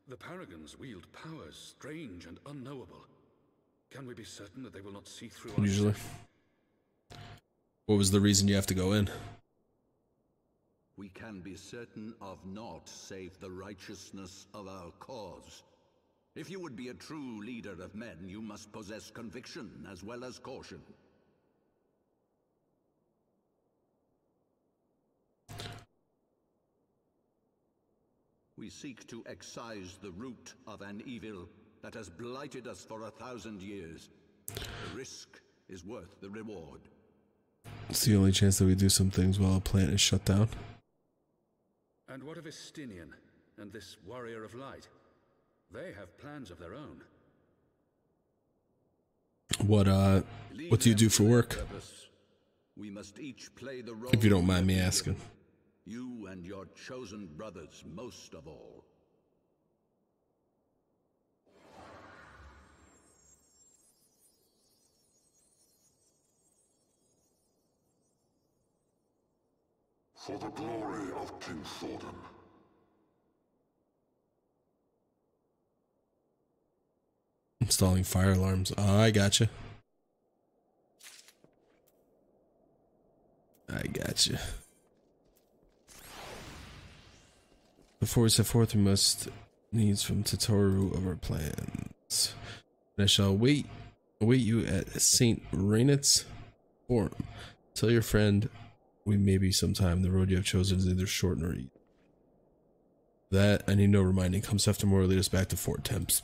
H: The Paragons wield powers strange and unknowable. Can we be certain that they will not see through our
A: Usually. What was the reason you have to go in?
G: We can be certain of naught save the righteousness of our cause. If you would be a true leader of men, you must possess conviction as well as caution. We seek to excise the root of an evil that has blighted us for 1,000 years. The risk is worth the reward.
A: It's the only chance that we do some things while a plant is shut down.
H: And what of Estinian and this warrior of light? They have plans of their own.
A: What do you do for work?
G: We must each play the role.
A: If you don't mind me asking.
G: You and your chosen brothers most of all.
I: For the glory of King Thordan.
A: Installing fire alarms. Oh, I gotcha. I gotcha. Before we set forth, we must needs from Tatoru of our plans. And I shall await you at St. Rainet's Forum. Tell your friend we may be sometime. The road you have chosen is neither short nor easy. That, I need no reminding, comes after more lead us back to Fort Temps.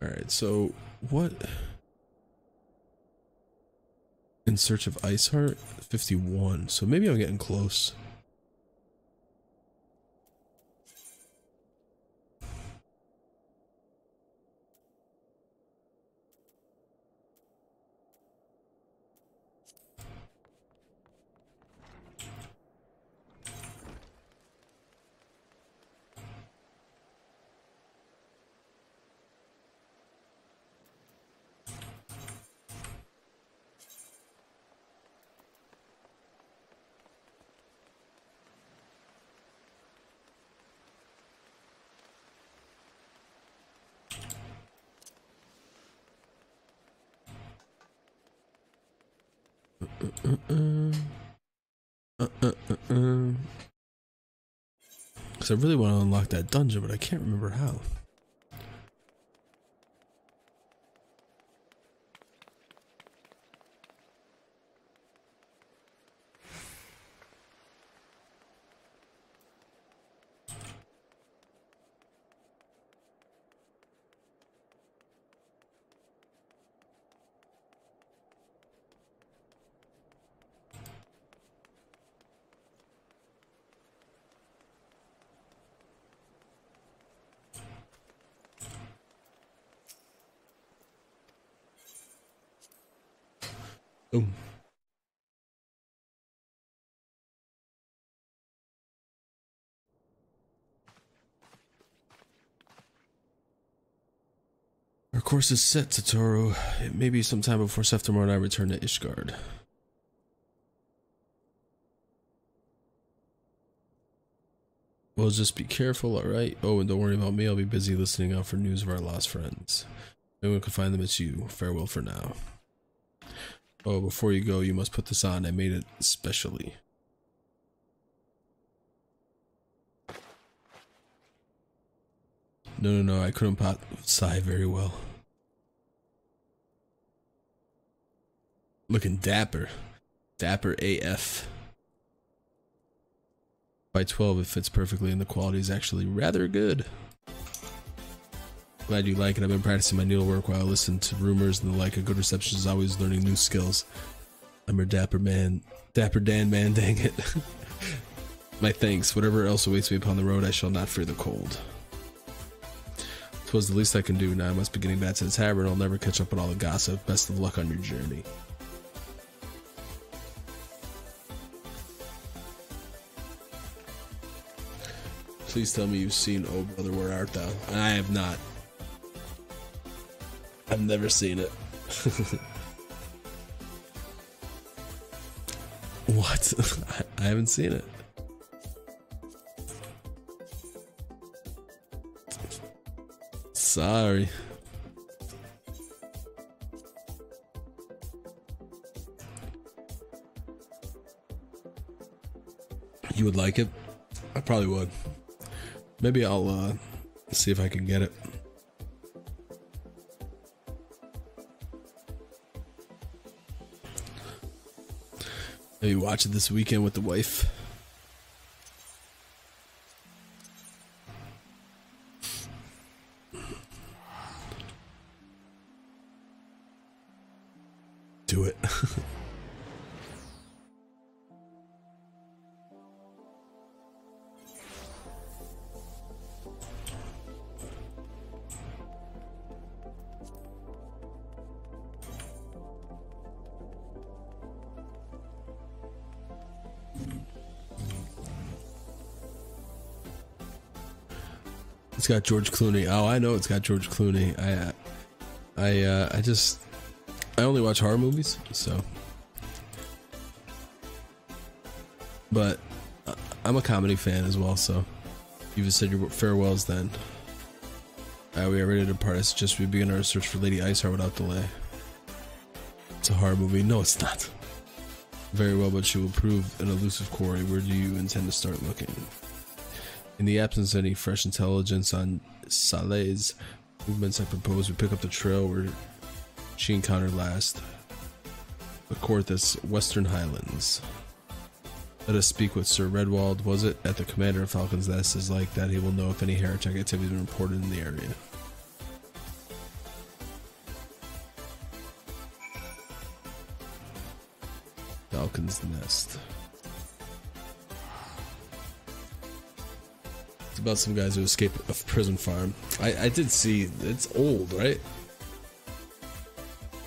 A: Alright, so what? In Search of Iceheart? 51. So maybe I'm getting close. Because I really want to unlock that dungeon, but I can't remember how. Boom. Our course is set, Satoru. It may be sometime before September and I return to Ishgard. Well, just be careful, alright? Oh, and don't worry about me. I'll be busy listening out for news of our lost friends. If anyone can find them, it's you. Farewell for now. Oh, before you go, you must put this on. I made it specially. No, I couldn't sigh very well. Looking dapper. Dapper AF. By 12, it fits perfectly and the quality is actually rather good. Glad you like it. I've been practicing my needlework while I listen to rumors and the like. A good reception is always learning new skills. I'm your dapper man. Dapper Dan man, dang it. My thanks. Whatever else awaits me upon the road, I shall not fear the cold. 'Twas the least I can do. Now I must be getting back to the tavern. I'll never catch up with all the gossip. Best of luck on your journey. Please tell me you've seen Oh Brother, Where Art Thou? I have not. I've never seen it. What? I haven't seen it. Sorry. You would like it? I probably would. Maybe I'll see if I can get it. Maybe watch it this weekend with the wife. Do it. It's got George Clooney. Oh, I know it's got George Clooney. I only watch horror movies, so. But I'm a comedy fan as well, so you've said your farewells then. We are ready to depart. I suggest we begin our search for Lady Iceheart without delay. It's a horror movie. No, it's not. Very well, but she will prove an elusive quarry. Where do you intend to start looking? In the absence of any fresh intelligence on Saleh's movements, I propose we pick up the trail where she encountered last. The Corthus, Western Highlands. Let us speak with Sir Redwald, was it? At the commander of Falcon's Nest is like that. He will know if any heretic activity has been reported in the area. Falcon's Nest. It's about some guys who escape a prison farm. I did see, it's old, right?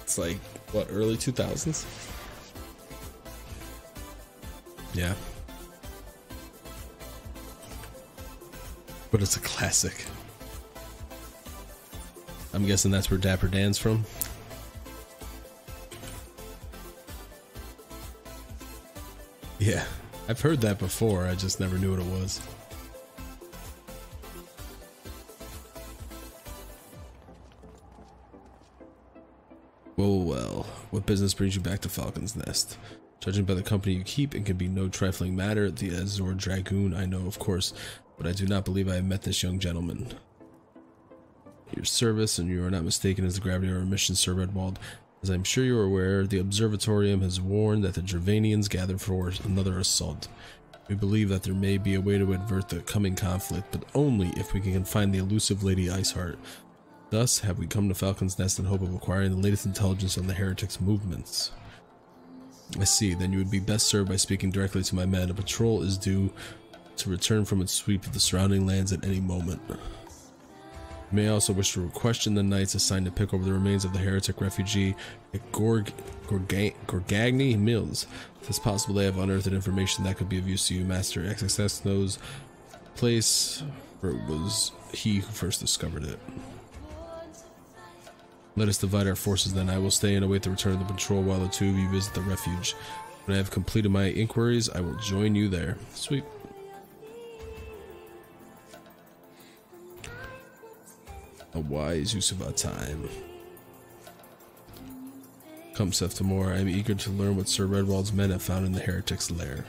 A: It's like, what, early 2000s? Yeah. But it's a classic. I'm guessing that's where Dapper Dan's from. Yeah, I've heard that before, I just never knew what it was. Well, what business brings you back to Falcon's Nest? Judging by the company you keep, it can be no trifling matter. The Azure Dragoon, I know, of course, but I do not believe I have met this young gentleman. Your service, and you are not mistaken, is the gravity of our mission, Sir Redwald. As I'm sure you are aware, the Observatorium has warned that the Gervanians gather for another assault. We believe that there may be a way to avert the coming conflict, but only if we can find the elusive Lady Iceheart. Thus have we come to Falcon's Nest in hope of acquiring the latest intelligence on the heretics' movements. I see, then you would be best served by speaking directly to my men. A patrol is due to return from its sweep of the surrounding lands at any moment. You may also wish to question the knights assigned to pick over the remains of the heretic refugee at Gorgagny Mills. If it's possible they have unearthed information that could be of use to you. Master XXX knows the place, for it was he who first discovered it. Let us divide our forces then. I will stay and await the return of the patrol while the two of you visit the refuge. When I have completed my inquiries, I will join you there. Sweet. A wise use of our time. Come, Seth Tamor, I am eager to learn what Sir Redwald's men have found in the heretic's lair.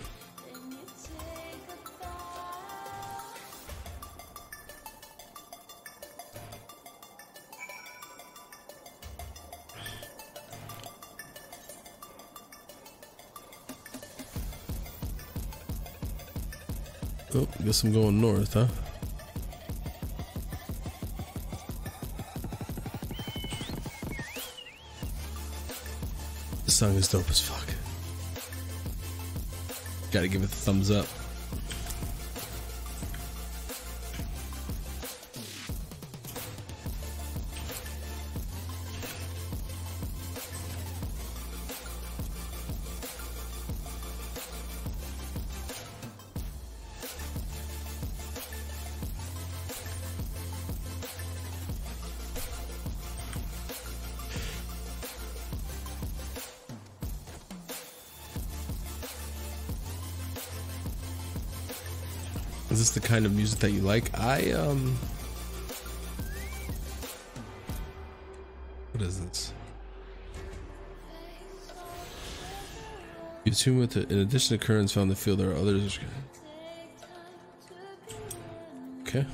A: Oh, guess I'm going north, huh? This song is dope as fuck. Gotta give it the thumbs up. Is this the kind of music that you like? What is this? You tune with it. In addition to currents found in the field, there are others. Okay.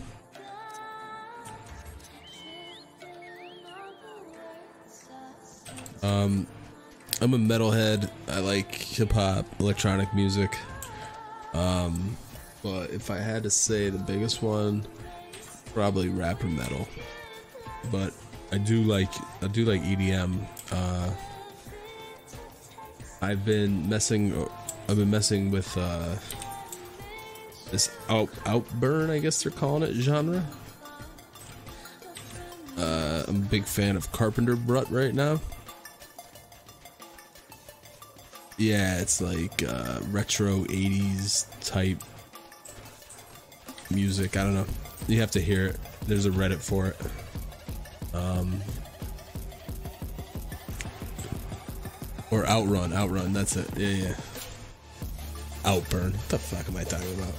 A: I'm a metalhead. I like hip hop, electronic music. But if I had to say the biggest one, probably rap or metal. But I do like EDM. I've been messing with this outburn, I guess they're calling it, genre. I'm a big fan of Carpenter Brut right now. Yeah, it's like retro 80s type music. I don't know. You have to hear it. There's a Reddit for it. Or Outrun, that's it. Yeah. Outburn. What the fuck am I talking about?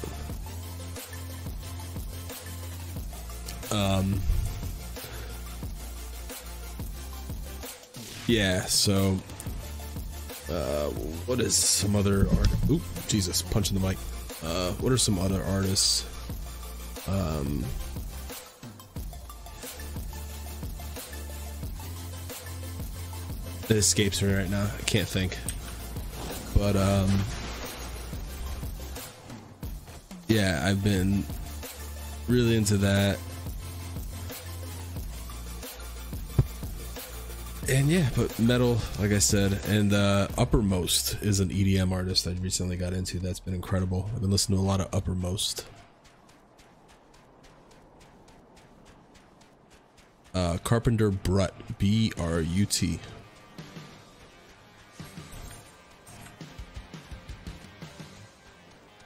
A: Yeah, so what is some other art? Oop, Jesus, punching the mic. What are some other artists? It escapes me right now. I can't think. But yeah, I've been really into that. And yeah, but metal, like I said, and Uppermost is an EDM artist I recently got into. That's been incredible. I've been listening to a lot of Uppermost. Carpenter Brut, B-R-U-T.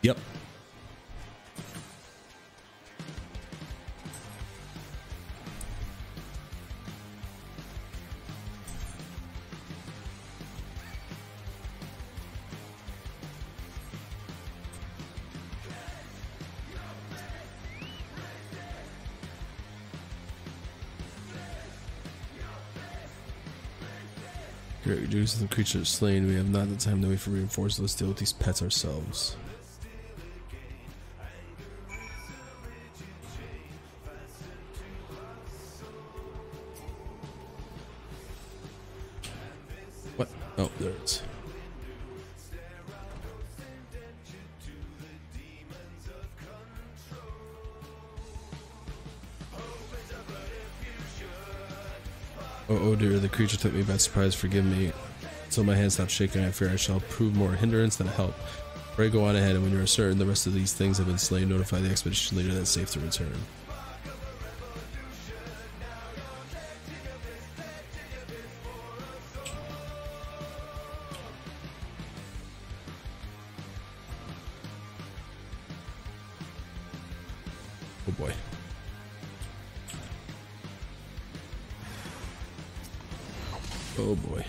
A: Yep. Great, reduce the creature slain. We have not the time to wait for reinforcements. Let's deal with these pets ourselves. What? Oh, there it is. Oh dear, the creature took me by surprise. Forgive me. Until my hand stops shaking, I fear I shall prove more hindrance than help. Pray go on ahead, and when you are certain the rest of these things have been slain, notify the expedition leader that it's safe to return. Oh boy. Oh boy.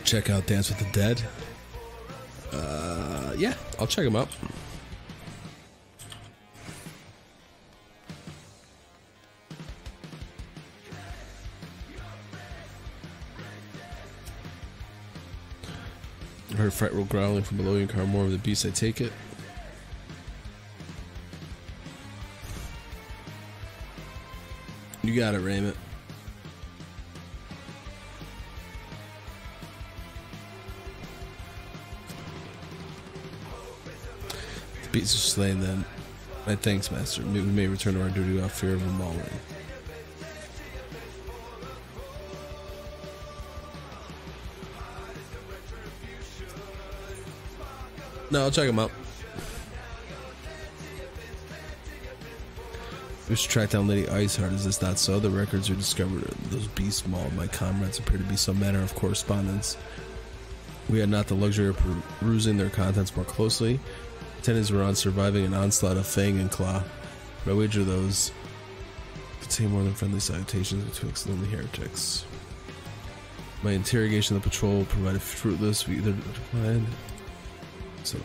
A: Check out Dance with the Dead. Yeah, I'll check them out. I heard fright roll growling from below. You encounter more of the beast. I take it. You got it, Raymond. Beats are slain then. My thanks, Master. We may return to our duty without fear of a mauling. No, I'll check them out. We should track down Lady Iceheart. Is this not so? The records are discovered. Those beast mauled my comrades appear to be some manner of correspondence. We had not the luxury of perusing their contents more closely. Attendants were on surviving an onslaught of fang and claw. But I wager those contain more than friendly salutations betwixt lonely heretics. My interrogation of the patrol provided fruitless. We either declined. So.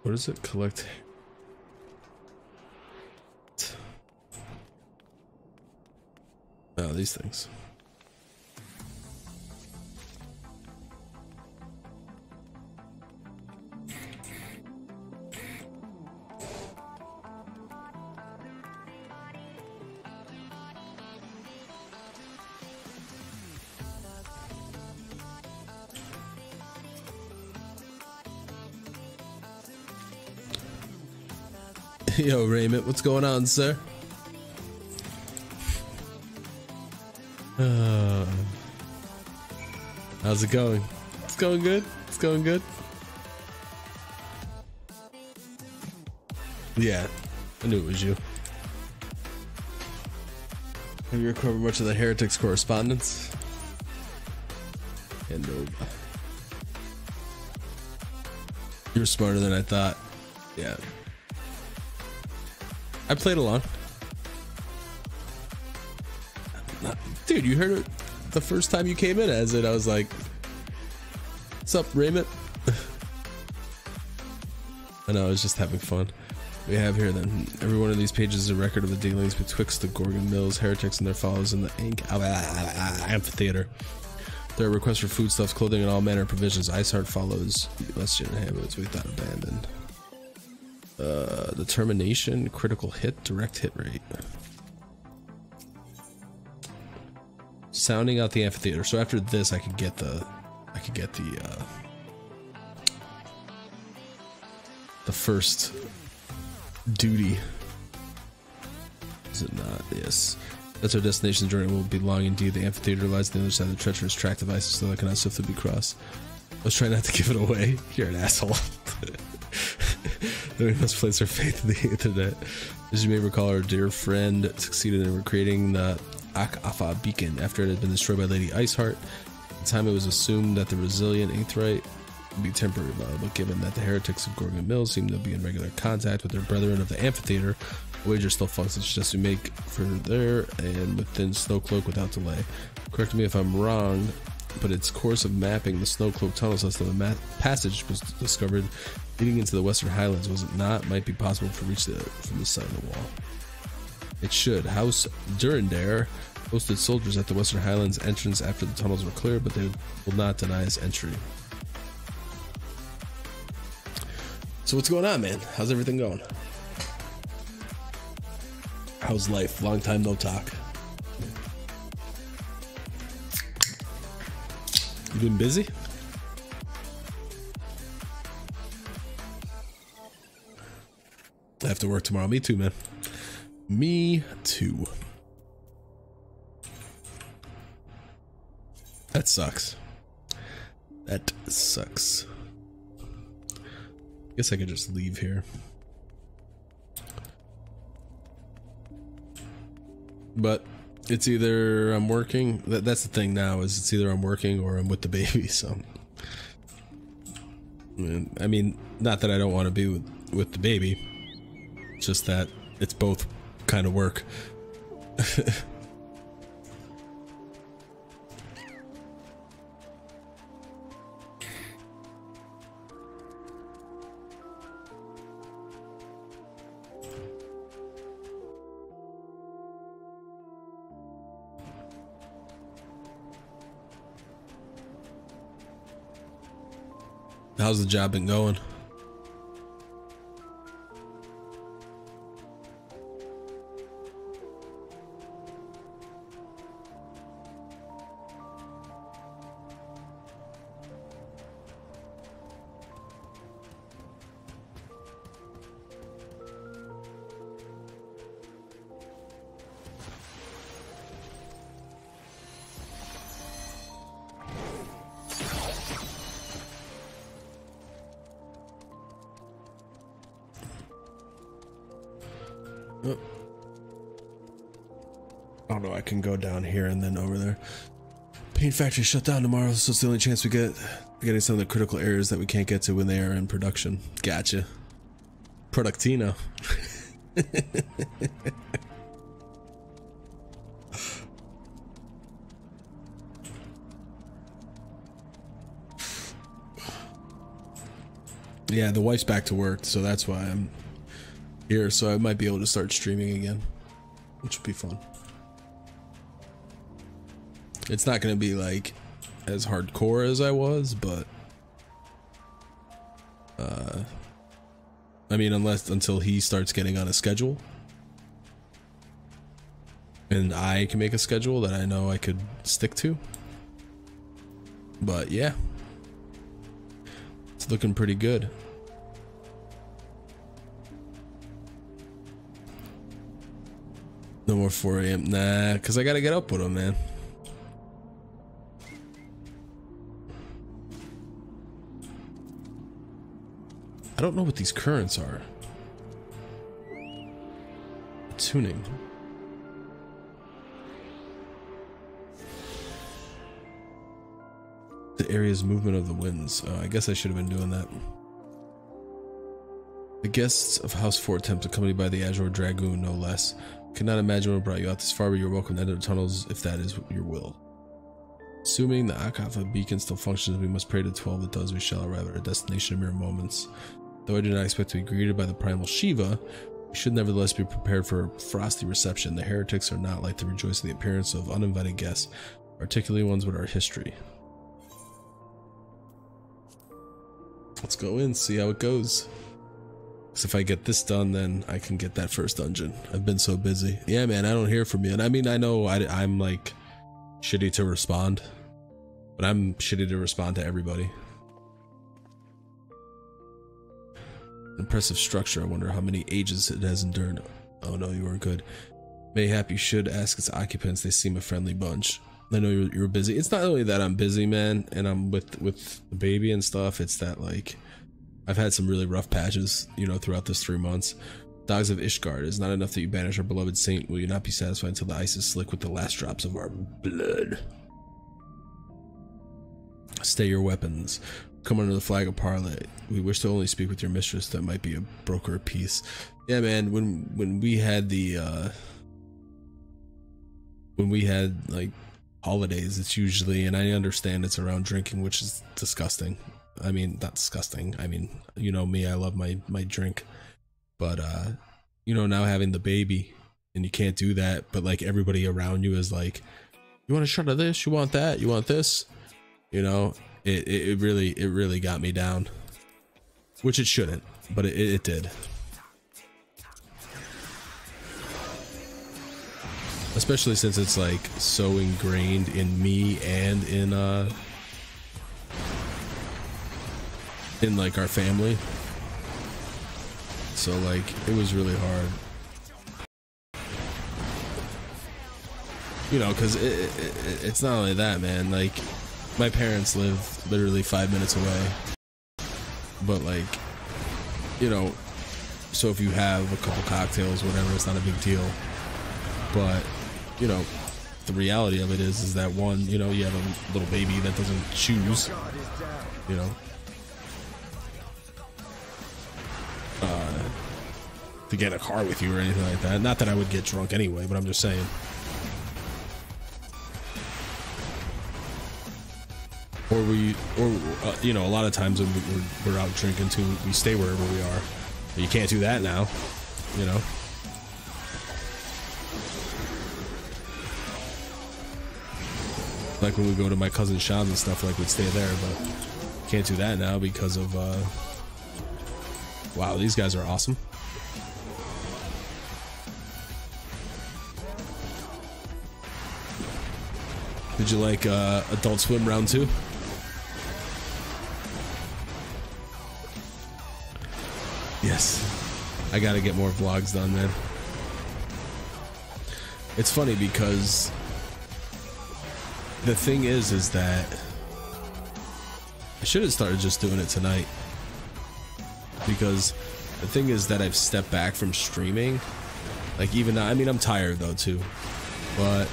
A: What does it collect? Oh, these things. Yo, Raymond, what's going on, sir? How's it going? It's going good. It's going good. Yeah, I knew it was you. Have you recovered much of the heretics' correspondence? And Nova. You're smarter than I thought. Yeah. I played along. Dude, you heard it the first time you came in as it. I was like, what's up, Raymond? I know, I was just having fun. We have here then, every one of these pages is a record of the dealings betwixt the Gorgon Mills, heretics, and their followers in the amphitheater. There are requests for foodstuffs, clothing, and all manner of provisions. Iceheart follows Western habits we thought abandoned. Determination, critical hit, direct hit rate. Sounding out the amphitheater. So after this, I could get the first duty. Is it not? Yes. That's our destination. Journey will be long indeed. The amphitheater lies on the other side of the treacherous tract of ice, so that I cannot swiftly be crossed. I was trying not to give it away. You're an asshole. We must place our faith in the internet. As you may recall, our dear friend succeeded in recreating the Ak-Afa beacon after it had been destroyed by Lady Iceheart. At the time, it was assumed that the resilient Aetheryte would be temporary, but given that the heretics of Gorgon Mills seem to be in regular contact with their brethren of the amphitheater, a wager still functions just to make for there and within Snowcloak without delay. Correct me if I'm wrong, but its course of mapping the Snowcloak tunnels as the passage was discovered leading into the Western Highlands, was it not? Might be possible to reach from the side of the wall. It should. House Durandare posted soldiers at the Western Highlands entrance after the tunnels were cleared, but they will not deny us entry. So what's going on, man? How's everything going? How's life? Long time no talk. You been busy? I have to work tomorrow. Me too, man. Me too. That sucks. That sucks. Guess I could just leave here. But it's either I'm working. That's the thing now, is it's either I'm working or I'm with the baby. So I mean, not that I don't want to be with the baby. It's just that it's both kind of work. How's the job been going? Oh. Oh no, I can go down here and then over there. Paint factory shut down tomorrow, so it's the only chance we get getting some of the critical areas that we can't get to when they are in production. Gotcha. Productino. Yeah, the wife's back to work, so that's why I'm here. So I might be able to start streaming again, which would be fun. It's not going to be like as hardcore as I was, but I mean, until he starts getting on a schedule and I can make a schedule that I know I could stick to. But yeah, it's looking pretty good. No more 4 a.m. Nah, because I got to get up with him, man. I don't know what these currents are. Tuning. The area's movement of the winds. I guess I should have been doing that. The guests of House 4 attempt accompanied by the Azure Dragoon, no less. Cannot imagine what brought you out this far, but you're welcome to enter the tunnels if that is your will. Assuming the Akafa beacon still functions, we must pray to 12 it does. We shall arrive at our destination in mere moments. Though I do not expect to be greeted by the primal Shiva, we should nevertheless be prepared for a frosty reception. The heretics are not like to rejoice in the appearance of uninvited guests, particularly ones with our history. Let's go in, see how it goes. Because if I get this done, then I can get that first dungeon. I've been so busy. Yeah, man, I don't hear from you. And I mean, I know I'm like shitty to respond, but I'm shitty to respond to everybody. Impressive structure. I wonder how many ages it has endured. Oh no, you are good. Mayhap you should ask its occupants. They seem a friendly bunch. I know you're busy. It's not only that I'm busy, man, and I'm with the baby and stuff. It's that like I've had some really rough patches, you know, throughout this 3 months. Dogs of Ishgard, it is not enough that you banish our beloved saint. Will you not be satisfied until the ice is slick with the last drops of our blood? Stay your weapons. Come under the flag of parley. We wish to only speak with your mistress. That might be a broker of peace. Yeah, man. When we had the like holidays, it's usually, and I understand it's around drinking, which is disgusting. I mean, not disgusting. I mean, you know me. I love my drink, but you know, now having the baby and you can't do that. But like everybody around you is like, you want a shot of this? You want that? You want this? You know. It really got me down, which it shouldn't, but it did. Especially since it's like so ingrained in me and in like our family. So like it was really hard, you know, because it's not only that, man. Like, my parents live literally 5 minutes away, but like, you know, so if you have a couple cocktails, whatever, it's not a big deal. But, you know, the reality of it is that one, you know, you have a little baby that doesn't choose, you know, to get in a car with you or anything like that. Not that I would get drunk anyway, but I'm just saying. Or you know, a lot of times when we're out drinking too, we stay wherever we are. But you can't do that now, you know. Like when we go to my cousin Sean's and stuff, like we'd stay there, but can't do that now because of, wow, these guys are awesome. Did you like Adult Swim Round 2? Yes, I gotta get more vlogs done, man. It's funny because the thing is that I should have started just doing it tonight, because the thing is that I've stepped back from streaming Like even now, I mean, I'm tired though too, but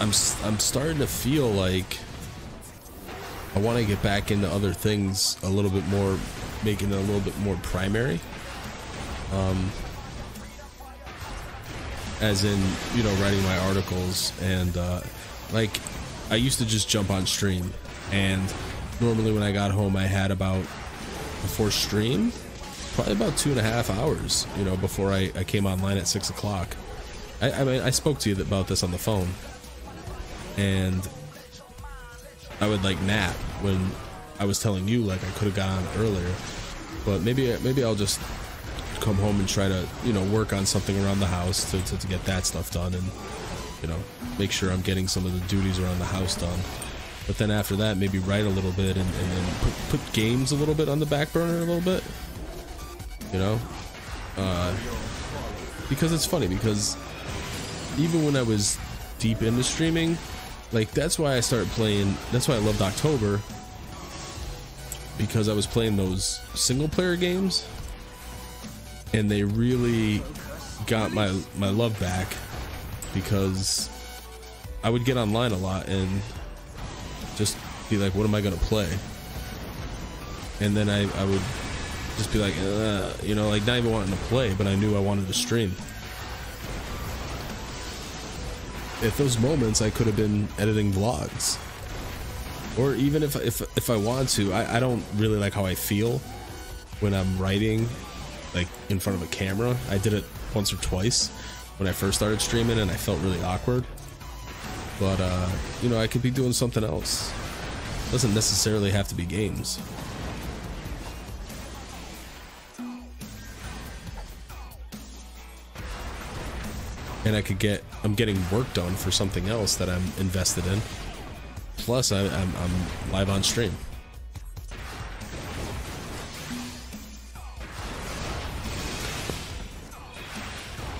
A: I'm starting to feel like I want to get back into other things a little bit more, making it a little bit more primary. As in, you know, writing my articles and like I used to just jump on stream, and normally when I got home I had about, before stream, probably about 2.5 hours, you know, before I came online at 6 o'clock. I mean, I spoke to you about this on the phone, and I would like nap when I was telling you like I could have got on earlier, but maybe I'll just come home and try to, you know, work on something around the house to get that stuff done, and, you know, make sure I'm getting some of the duties around the house done. But then after that, maybe write a little bit, and then put games a little bit on the back burner a little bit, you know, because it's funny, because even when I was deep into streaming, like that's why I started playing, that's why I loved October, because I was playing those single player games, and they really got my love back, because I would get online a lot and just be like, what am I gonna play? And then I would just be like, you know, like not even wanting to play, but I knew I wanted to stream. At those moments I could have been editing vlogs, or even if I want to, I don't really like how I feel when I'm writing like in front of a camera. I did it once or twice when I first started streaming, and I felt really awkward. But you know, I could be doing something else. It doesn't necessarily have to be games. And I'm getting work done for something else that I'm invested in. Plus I'm live on stream.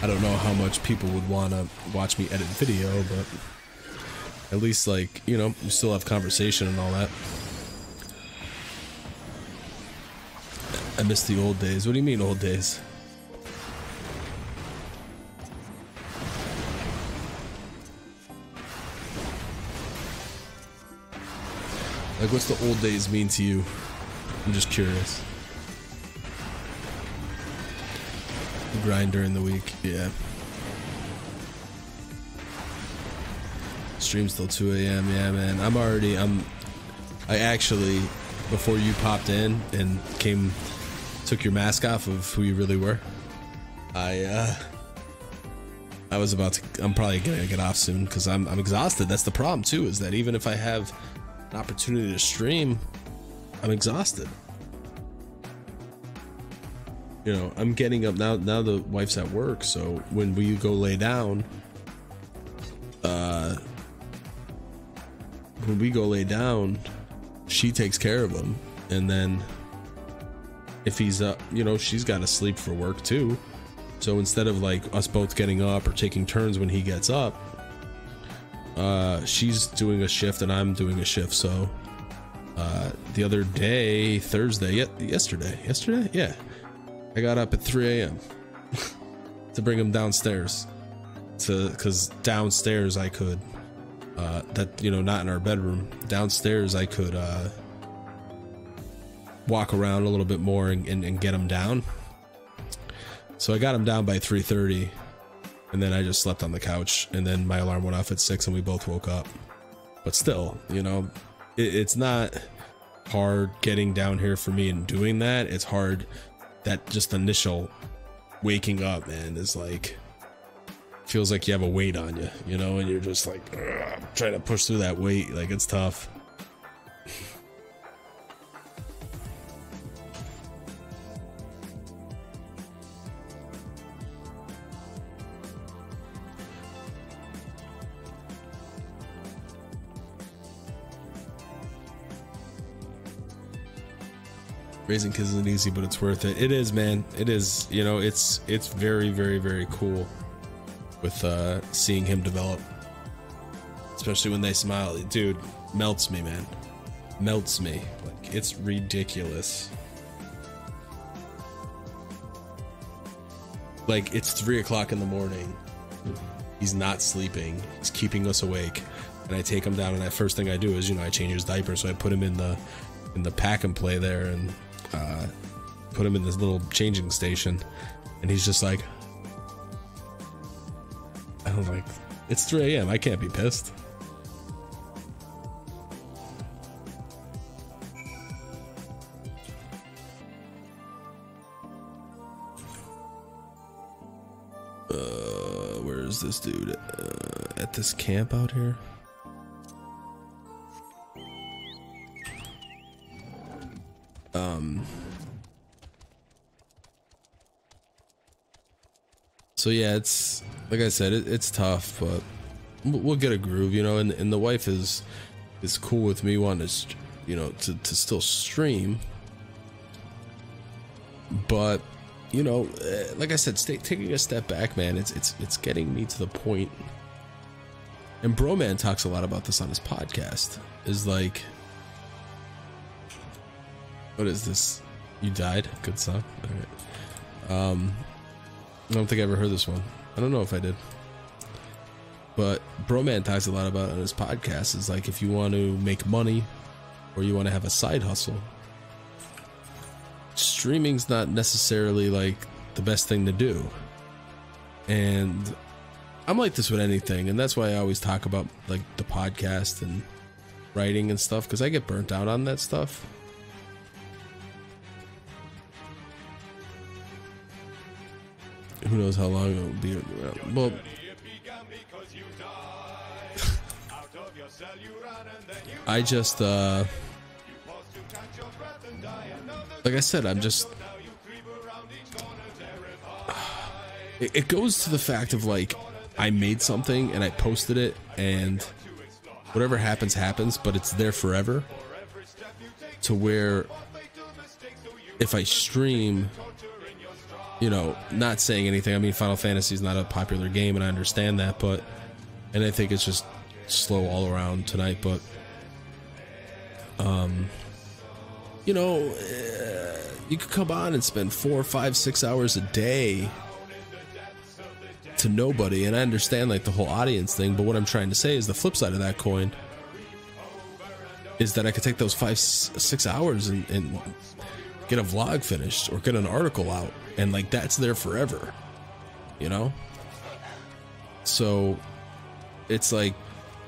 A: I don't know how much people would want to watch me edit video, but at least, like, you know, we still have conversation and all that. I miss the old days. What do you mean old days? Like, what's the old days mean to you? I'm just curious. Grind during the week, yeah. Stream's till 2 a.m. Yeah, man. I actually, before you popped in and took your mask off of who you really were, I was about to, I'm probably gonna get off soon because I'm exhausted. That's the problem too, is that even if I have an opportunity to stream, I'm exhausted. You know, I'm getting up now. Now the wife's at work, so when we go lay down, she takes care of him, and then if he's up, you know, she's got to sleep for work too. So instead of like us both getting up or taking turns when he gets up, she's doing a shift and I'm doing a shift. So the other day, Thursday, yesterday, yeah. I got up at 3 a.m. to bring him downstairs, because downstairs I could, that, you know, not in our bedroom. Downstairs I could walk around a little bit more and get him down. So I got him down by 3:30, and then I just slept on the couch, and then my alarm went off at 6 and we both woke up. But still, you know, it's not hard getting down here for me and doing that. It's hard. That just initial waking up, man, is like, feels like you have a weight on you, you know, and you're just like trying to push through that weight. Like, it's tough. Raising kids isn't easy, but it's worth it. It is, man. It is. You know, it's very, very, very cool with seeing him develop, especially when they smile. Dude, melts me, man. Melts me. Like, it's ridiculous. Like, it's 3 o'clock in the morning. He's not sleeping. He's keeping us awake. And I take him down, and the first thing I do is, you know, I change his diaper. So I put him in the pack and play there, and put him in this little changing station. And he's just like, I'm like, it's 3 a.m. I can't be pissed. Where's this dude? At this camp out here? So yeah, it's like I said, it's tough, but we'll get a groove, you know. And the wife is cool with me wanting to, you know, to still stream, but you know, like I said, taking a step back, man. It's getting me to the point. And Broman talks a lot about this on his podcast. Is like, what is this? You died? Good song. All right. I don't think I ever heard this one. I don't know if I did. But Broman talks a lot about it on his podcast. Is like, if you want to make money or you want to have a side hustle, streaming's not necessarily like the best thing to do. And I'm like this with anything, and that's why I always talk about like the podcast and writing and stuff, because I get burnt out on that stuff. Who knows how long it will be around. Well, I just like I said, I'm just, it goes to the fact of like, I made something and I posted it, and whatever happens happens, but it's there forever. To where if I stream, you know, not saying anything, I mean, Final Fantasy is not a popular game, and I understand that, but, and I think it's just slow all around tonight, but you know, you could come on and spend 4, 5, 6 hours a day to nobody, and I understand like the whole audience thing, but what I'm trying to say is the flip side of that coin is that I could take those 5, 6 hours and get a vlog finished or get an article out, and like that's there forever, you know? So it's like,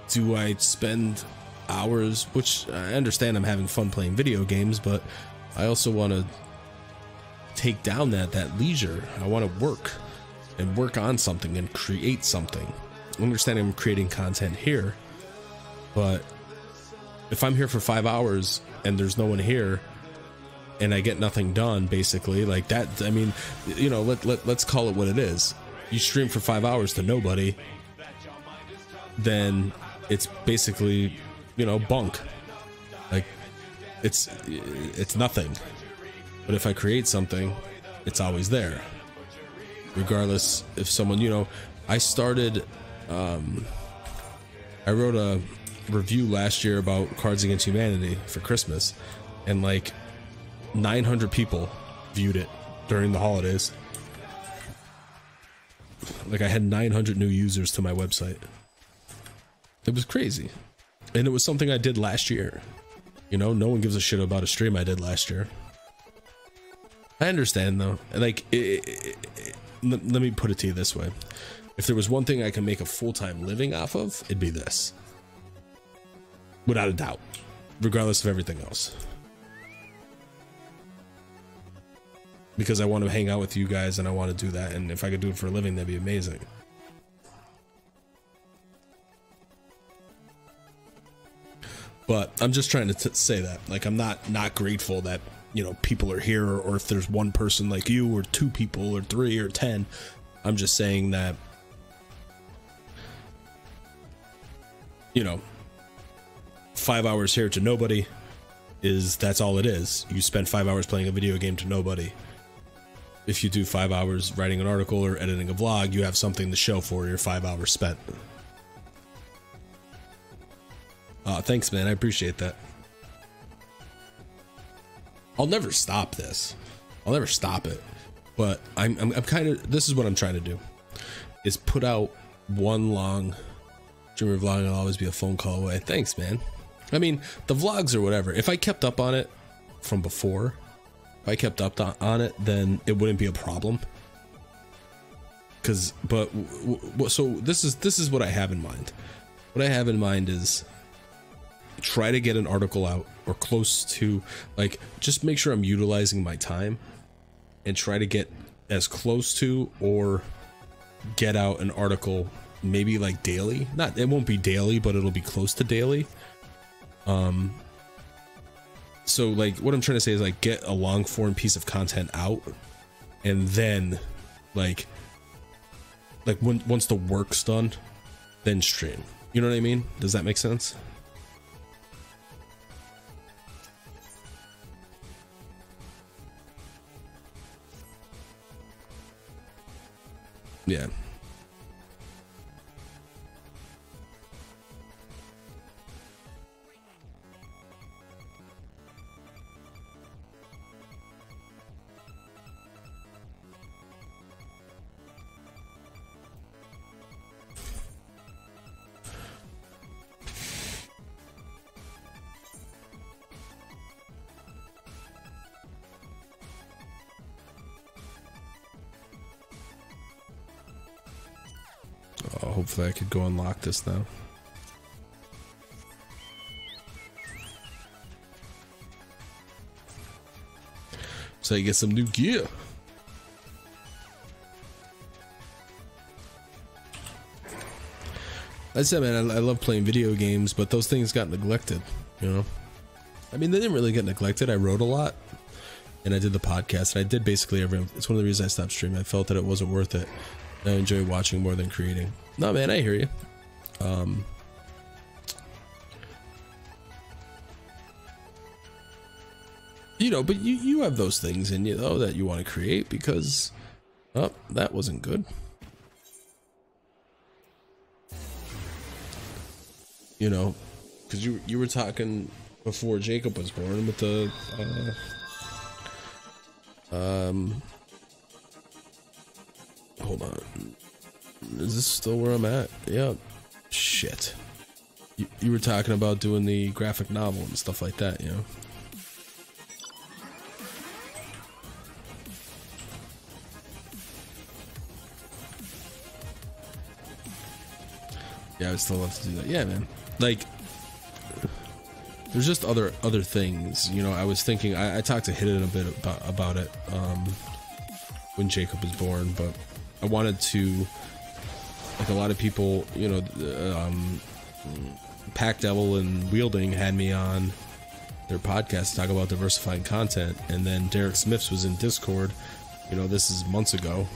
A: do I spend hours, which I understand I'm having fun playing video games, but I also want to take down that leisure. I want to work and work on something and create something. I understand I'm creating content here, but if I'm here for 5 hours and there's no one here and I get nothing done, basically, like that, I mean, you know, let's call it what it is. You stream for 5 hours to nobody, then it's basically, you know, bunk. Like it's nothing. But if I create something, it's always there, regardless if someone, you know, I started, I wrote a review last year about Cards Against Humanity for Christmas, and like 900 people viewed it during the holidays. Like I had 900 new users to my website. It was crazy. And it was something I did last year. You know, no one gives a shit about a stream I did last year. I understand though. Like, let me put it to you this way. If there was one thing I can make a full-time living off of, it'd be this. Without a doubt. Regardless of everything else. Because I want to hang out with you guys and I want to do that. And if I could do it for a living, that'd be amazing. But I'm just trying to say that, like, I'm not grateful that, you know, people are here, or if there's one person like you, or 2 people, or 3, or 10. I'm just saying that, you know, 5 hours here to nobody that's all it is. You spend 5 hours playing a video game to nobody. If you do 5 hours writing an article or editing a vlog, you have something to show for your 5 hours spent. Thanks, man. I appreciate that. I'll never stop this. I'll never stop it. but I'm kind of, this is what I'm trying to do, is put out one long streamer vlog and I'll always be a phone call away. Thanks, man. I mean, the vlogs or whatever, if I kept up on it from before, if I kept up on it, then it wouldn't be a problem. So this is what I have in mind. What I have in mind is try to get an article out or close to, like, just make sure I'm utilizing my time and try to get as close to or get out an article maybe like daily. Not, it won't be daily, but it'll be close to daily. So like what I'm trying to say is like get a long form piece of content out and then like once the work's done, then stream. You know what I mean? Does that make sense? Yeah. Oh, hopefully I could go unlock this now. So you get some new gear. I said, man, I love playing video games, but those things got neglected, you know? I mean, they didn't really get neglected. I wrote a lot, and I did the podcast, and I did basically everything. It's one of the reasons I stopped streaming. I felt that it wasn't worth it. I enjoy watching more than creating. No, man, I hear you. You know, but you have those things in you, though, that you want to create because... Oh, that wasn't good. You know, because you were talking before Jacob was born with the... Hold on. Is this still where I'm at? Yeah. Shit. You were talking about doing the graphic novel and stuff like that, you know? Yeah, I would still love to do that. Yeah, man. Like, there's just other things, you know. I was thinking, I talked to Hidden a bit about it when Jacob was born, but I wanted to, like a lot of people, you know, Pack Devil and Wielding had me on their podcast to talk about diversifying content, and then Derek Smiths was in Discord, you know, this is months ago,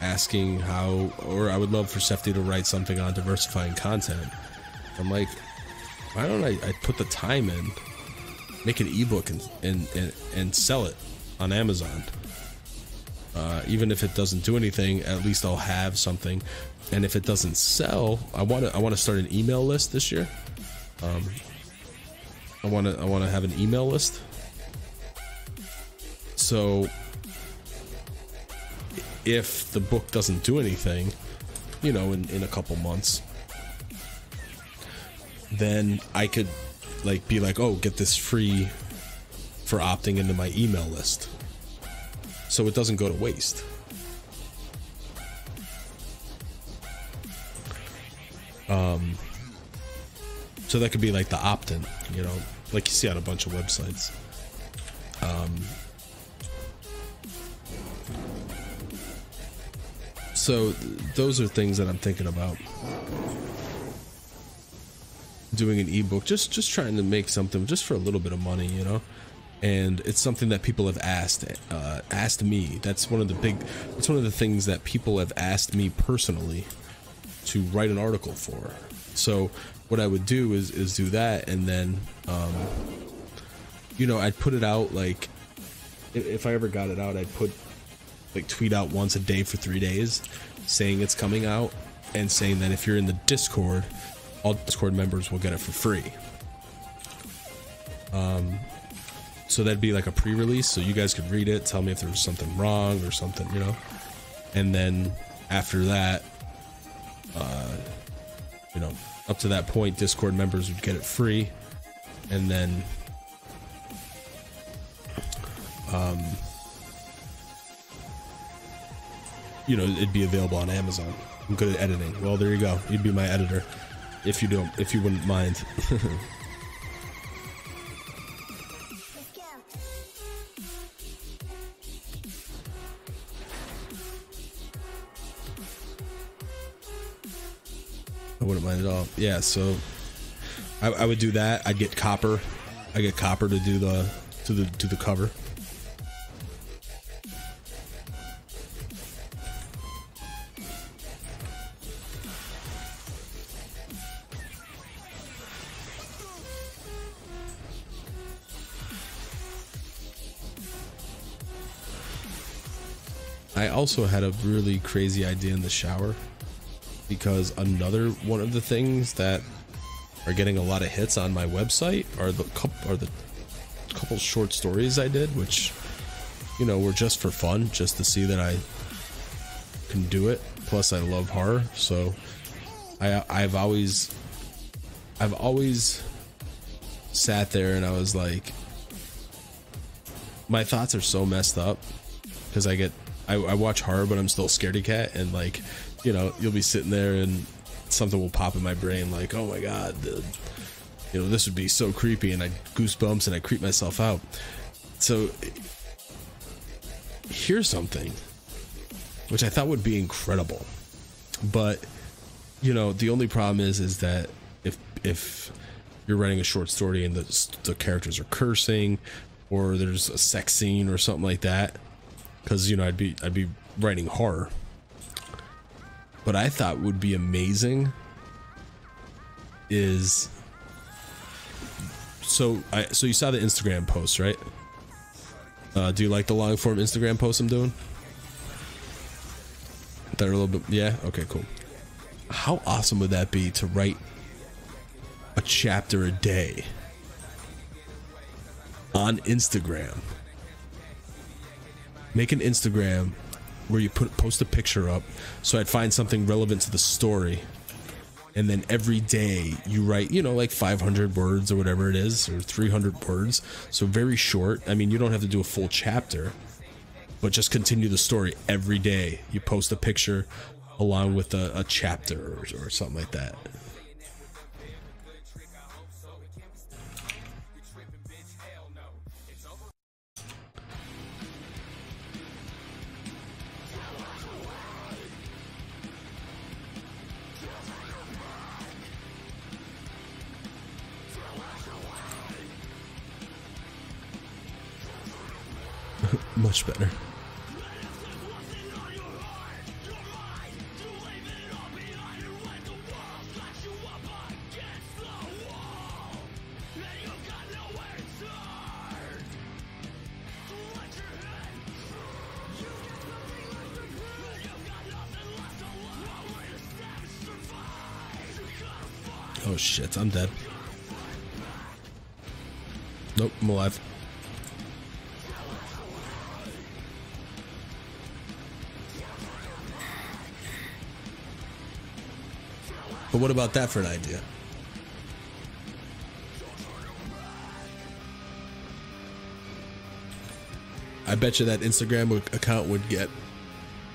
A: asking how, or I would love for Sefty to write something on diversifying content. I'm like, why don't I put the time in, make an ebook and sell it on Amazon. Even if it doesn't do anything, at least I'll have something. And if it doesn't sell, I want to start an email list this year. I want to have an email list. So if the book doesn't do anything, you know, in a couple months, then I could like be like, oh, get this free for opting into my email list, so it doesn't go to waste. So that could be like the opt-in, you know, like you see on a bunch of websites. So those are things that I'm thinking about. Doing an ebook, just trying to make something just for a little bit of money, you know. And it's something that people have asked me. That's one of the things that people have asked me personally to write an article for. So what I would do is do that, and then you know, I'd put it out, like if I ever got it out, I'd like tweet out once a day for 3 days saying it's coming out, and saying that if you're in the Discord, all Discord members will get it for free. So that'd be like a pre-release, so you guys could read it, tell me if there was something wrong or something, you know. And then after that, you know, up to that point, Discord members would get it free, and then you know, it'd be available on Amazon. I'm good at editing. Well, there you go. You'd be my editor if you wouldn't mind. I wouldn't mind at all. Yeah, so I would do that. I'd get Copper. I get Copper to do the cover. I also had a really crazy idea in the shower, because another one of the things that are getting a lot of hits on my website are the couple short stories I did, which, you know, were just for fun, just to see that I can do it. Plus I love horror, so I've always sat there and I was like, my thoughts are so messed up, because I watch horror, but I'm still scaredy cat, and like, you know, you'll be sitting there and something will pop in my brain like, oh my god, you know, this would be so creepy, and I goosebumps and I creep myself out. So here's something which I thought would be incredible, but you know, the only problem is that if you're writing a short story and the characters are cursing, or there's a sex scene or something like that, because, you know, I'd be writing horror. What I thought would be amazing is, so you saw the Instagram post, right? Do you like the long form Instagram posts I'm doing? That are a little bit, yeah, okay, cool. How awesome would that be to write a chapter a day on Instagram? Make an Instagram where you post a picture up, so I'd find something relevant to the story, and then every day you write, you know, like 500 words or whatever it is, or 300 words, so very short. I mean, you don't have to do a full chapter, but just continue the story every day. You post a picture along with a chapter or something like that. Much better. Oh shit, I'm dead. Nope, I'm alive. But what about that for an idea? I bet you that Instagram account would get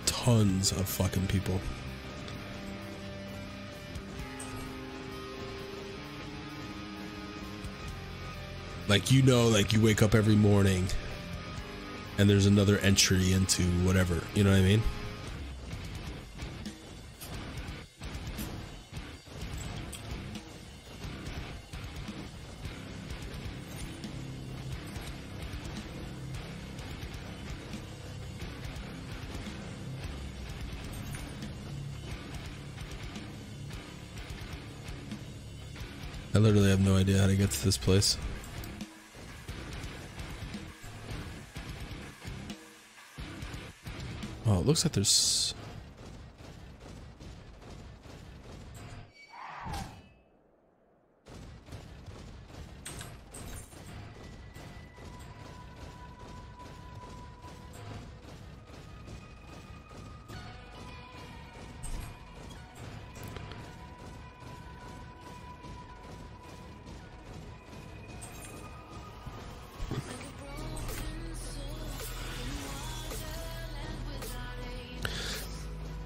A: tons of fucking people. Like, you know, like you wake up every morning and there's another entry into whatever, you know what I mean? I literally have no idea how to get to this place. Oh, it looks like there's...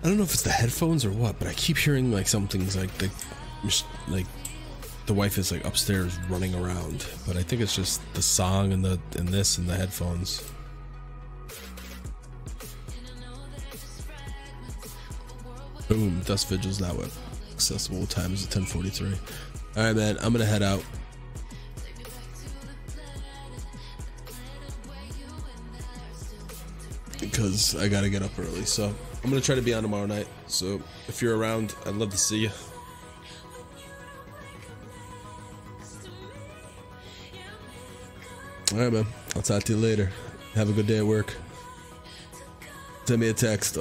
A: I don't know if it's the headphones or what, but I keep hearing like something's like the wife is like upstairs running around, but I think it's just the song and the headphones. Boom, Dust Vigil's now accessible. What time is it? 10:43. All right, man, I'm gonna head out. Because I gotta get up early, so I'm gonna try to be on tomorrow night. So if you're around, I'd love to see you. All right, man. I'll talk to you later. Have a good day at work. Send me a text.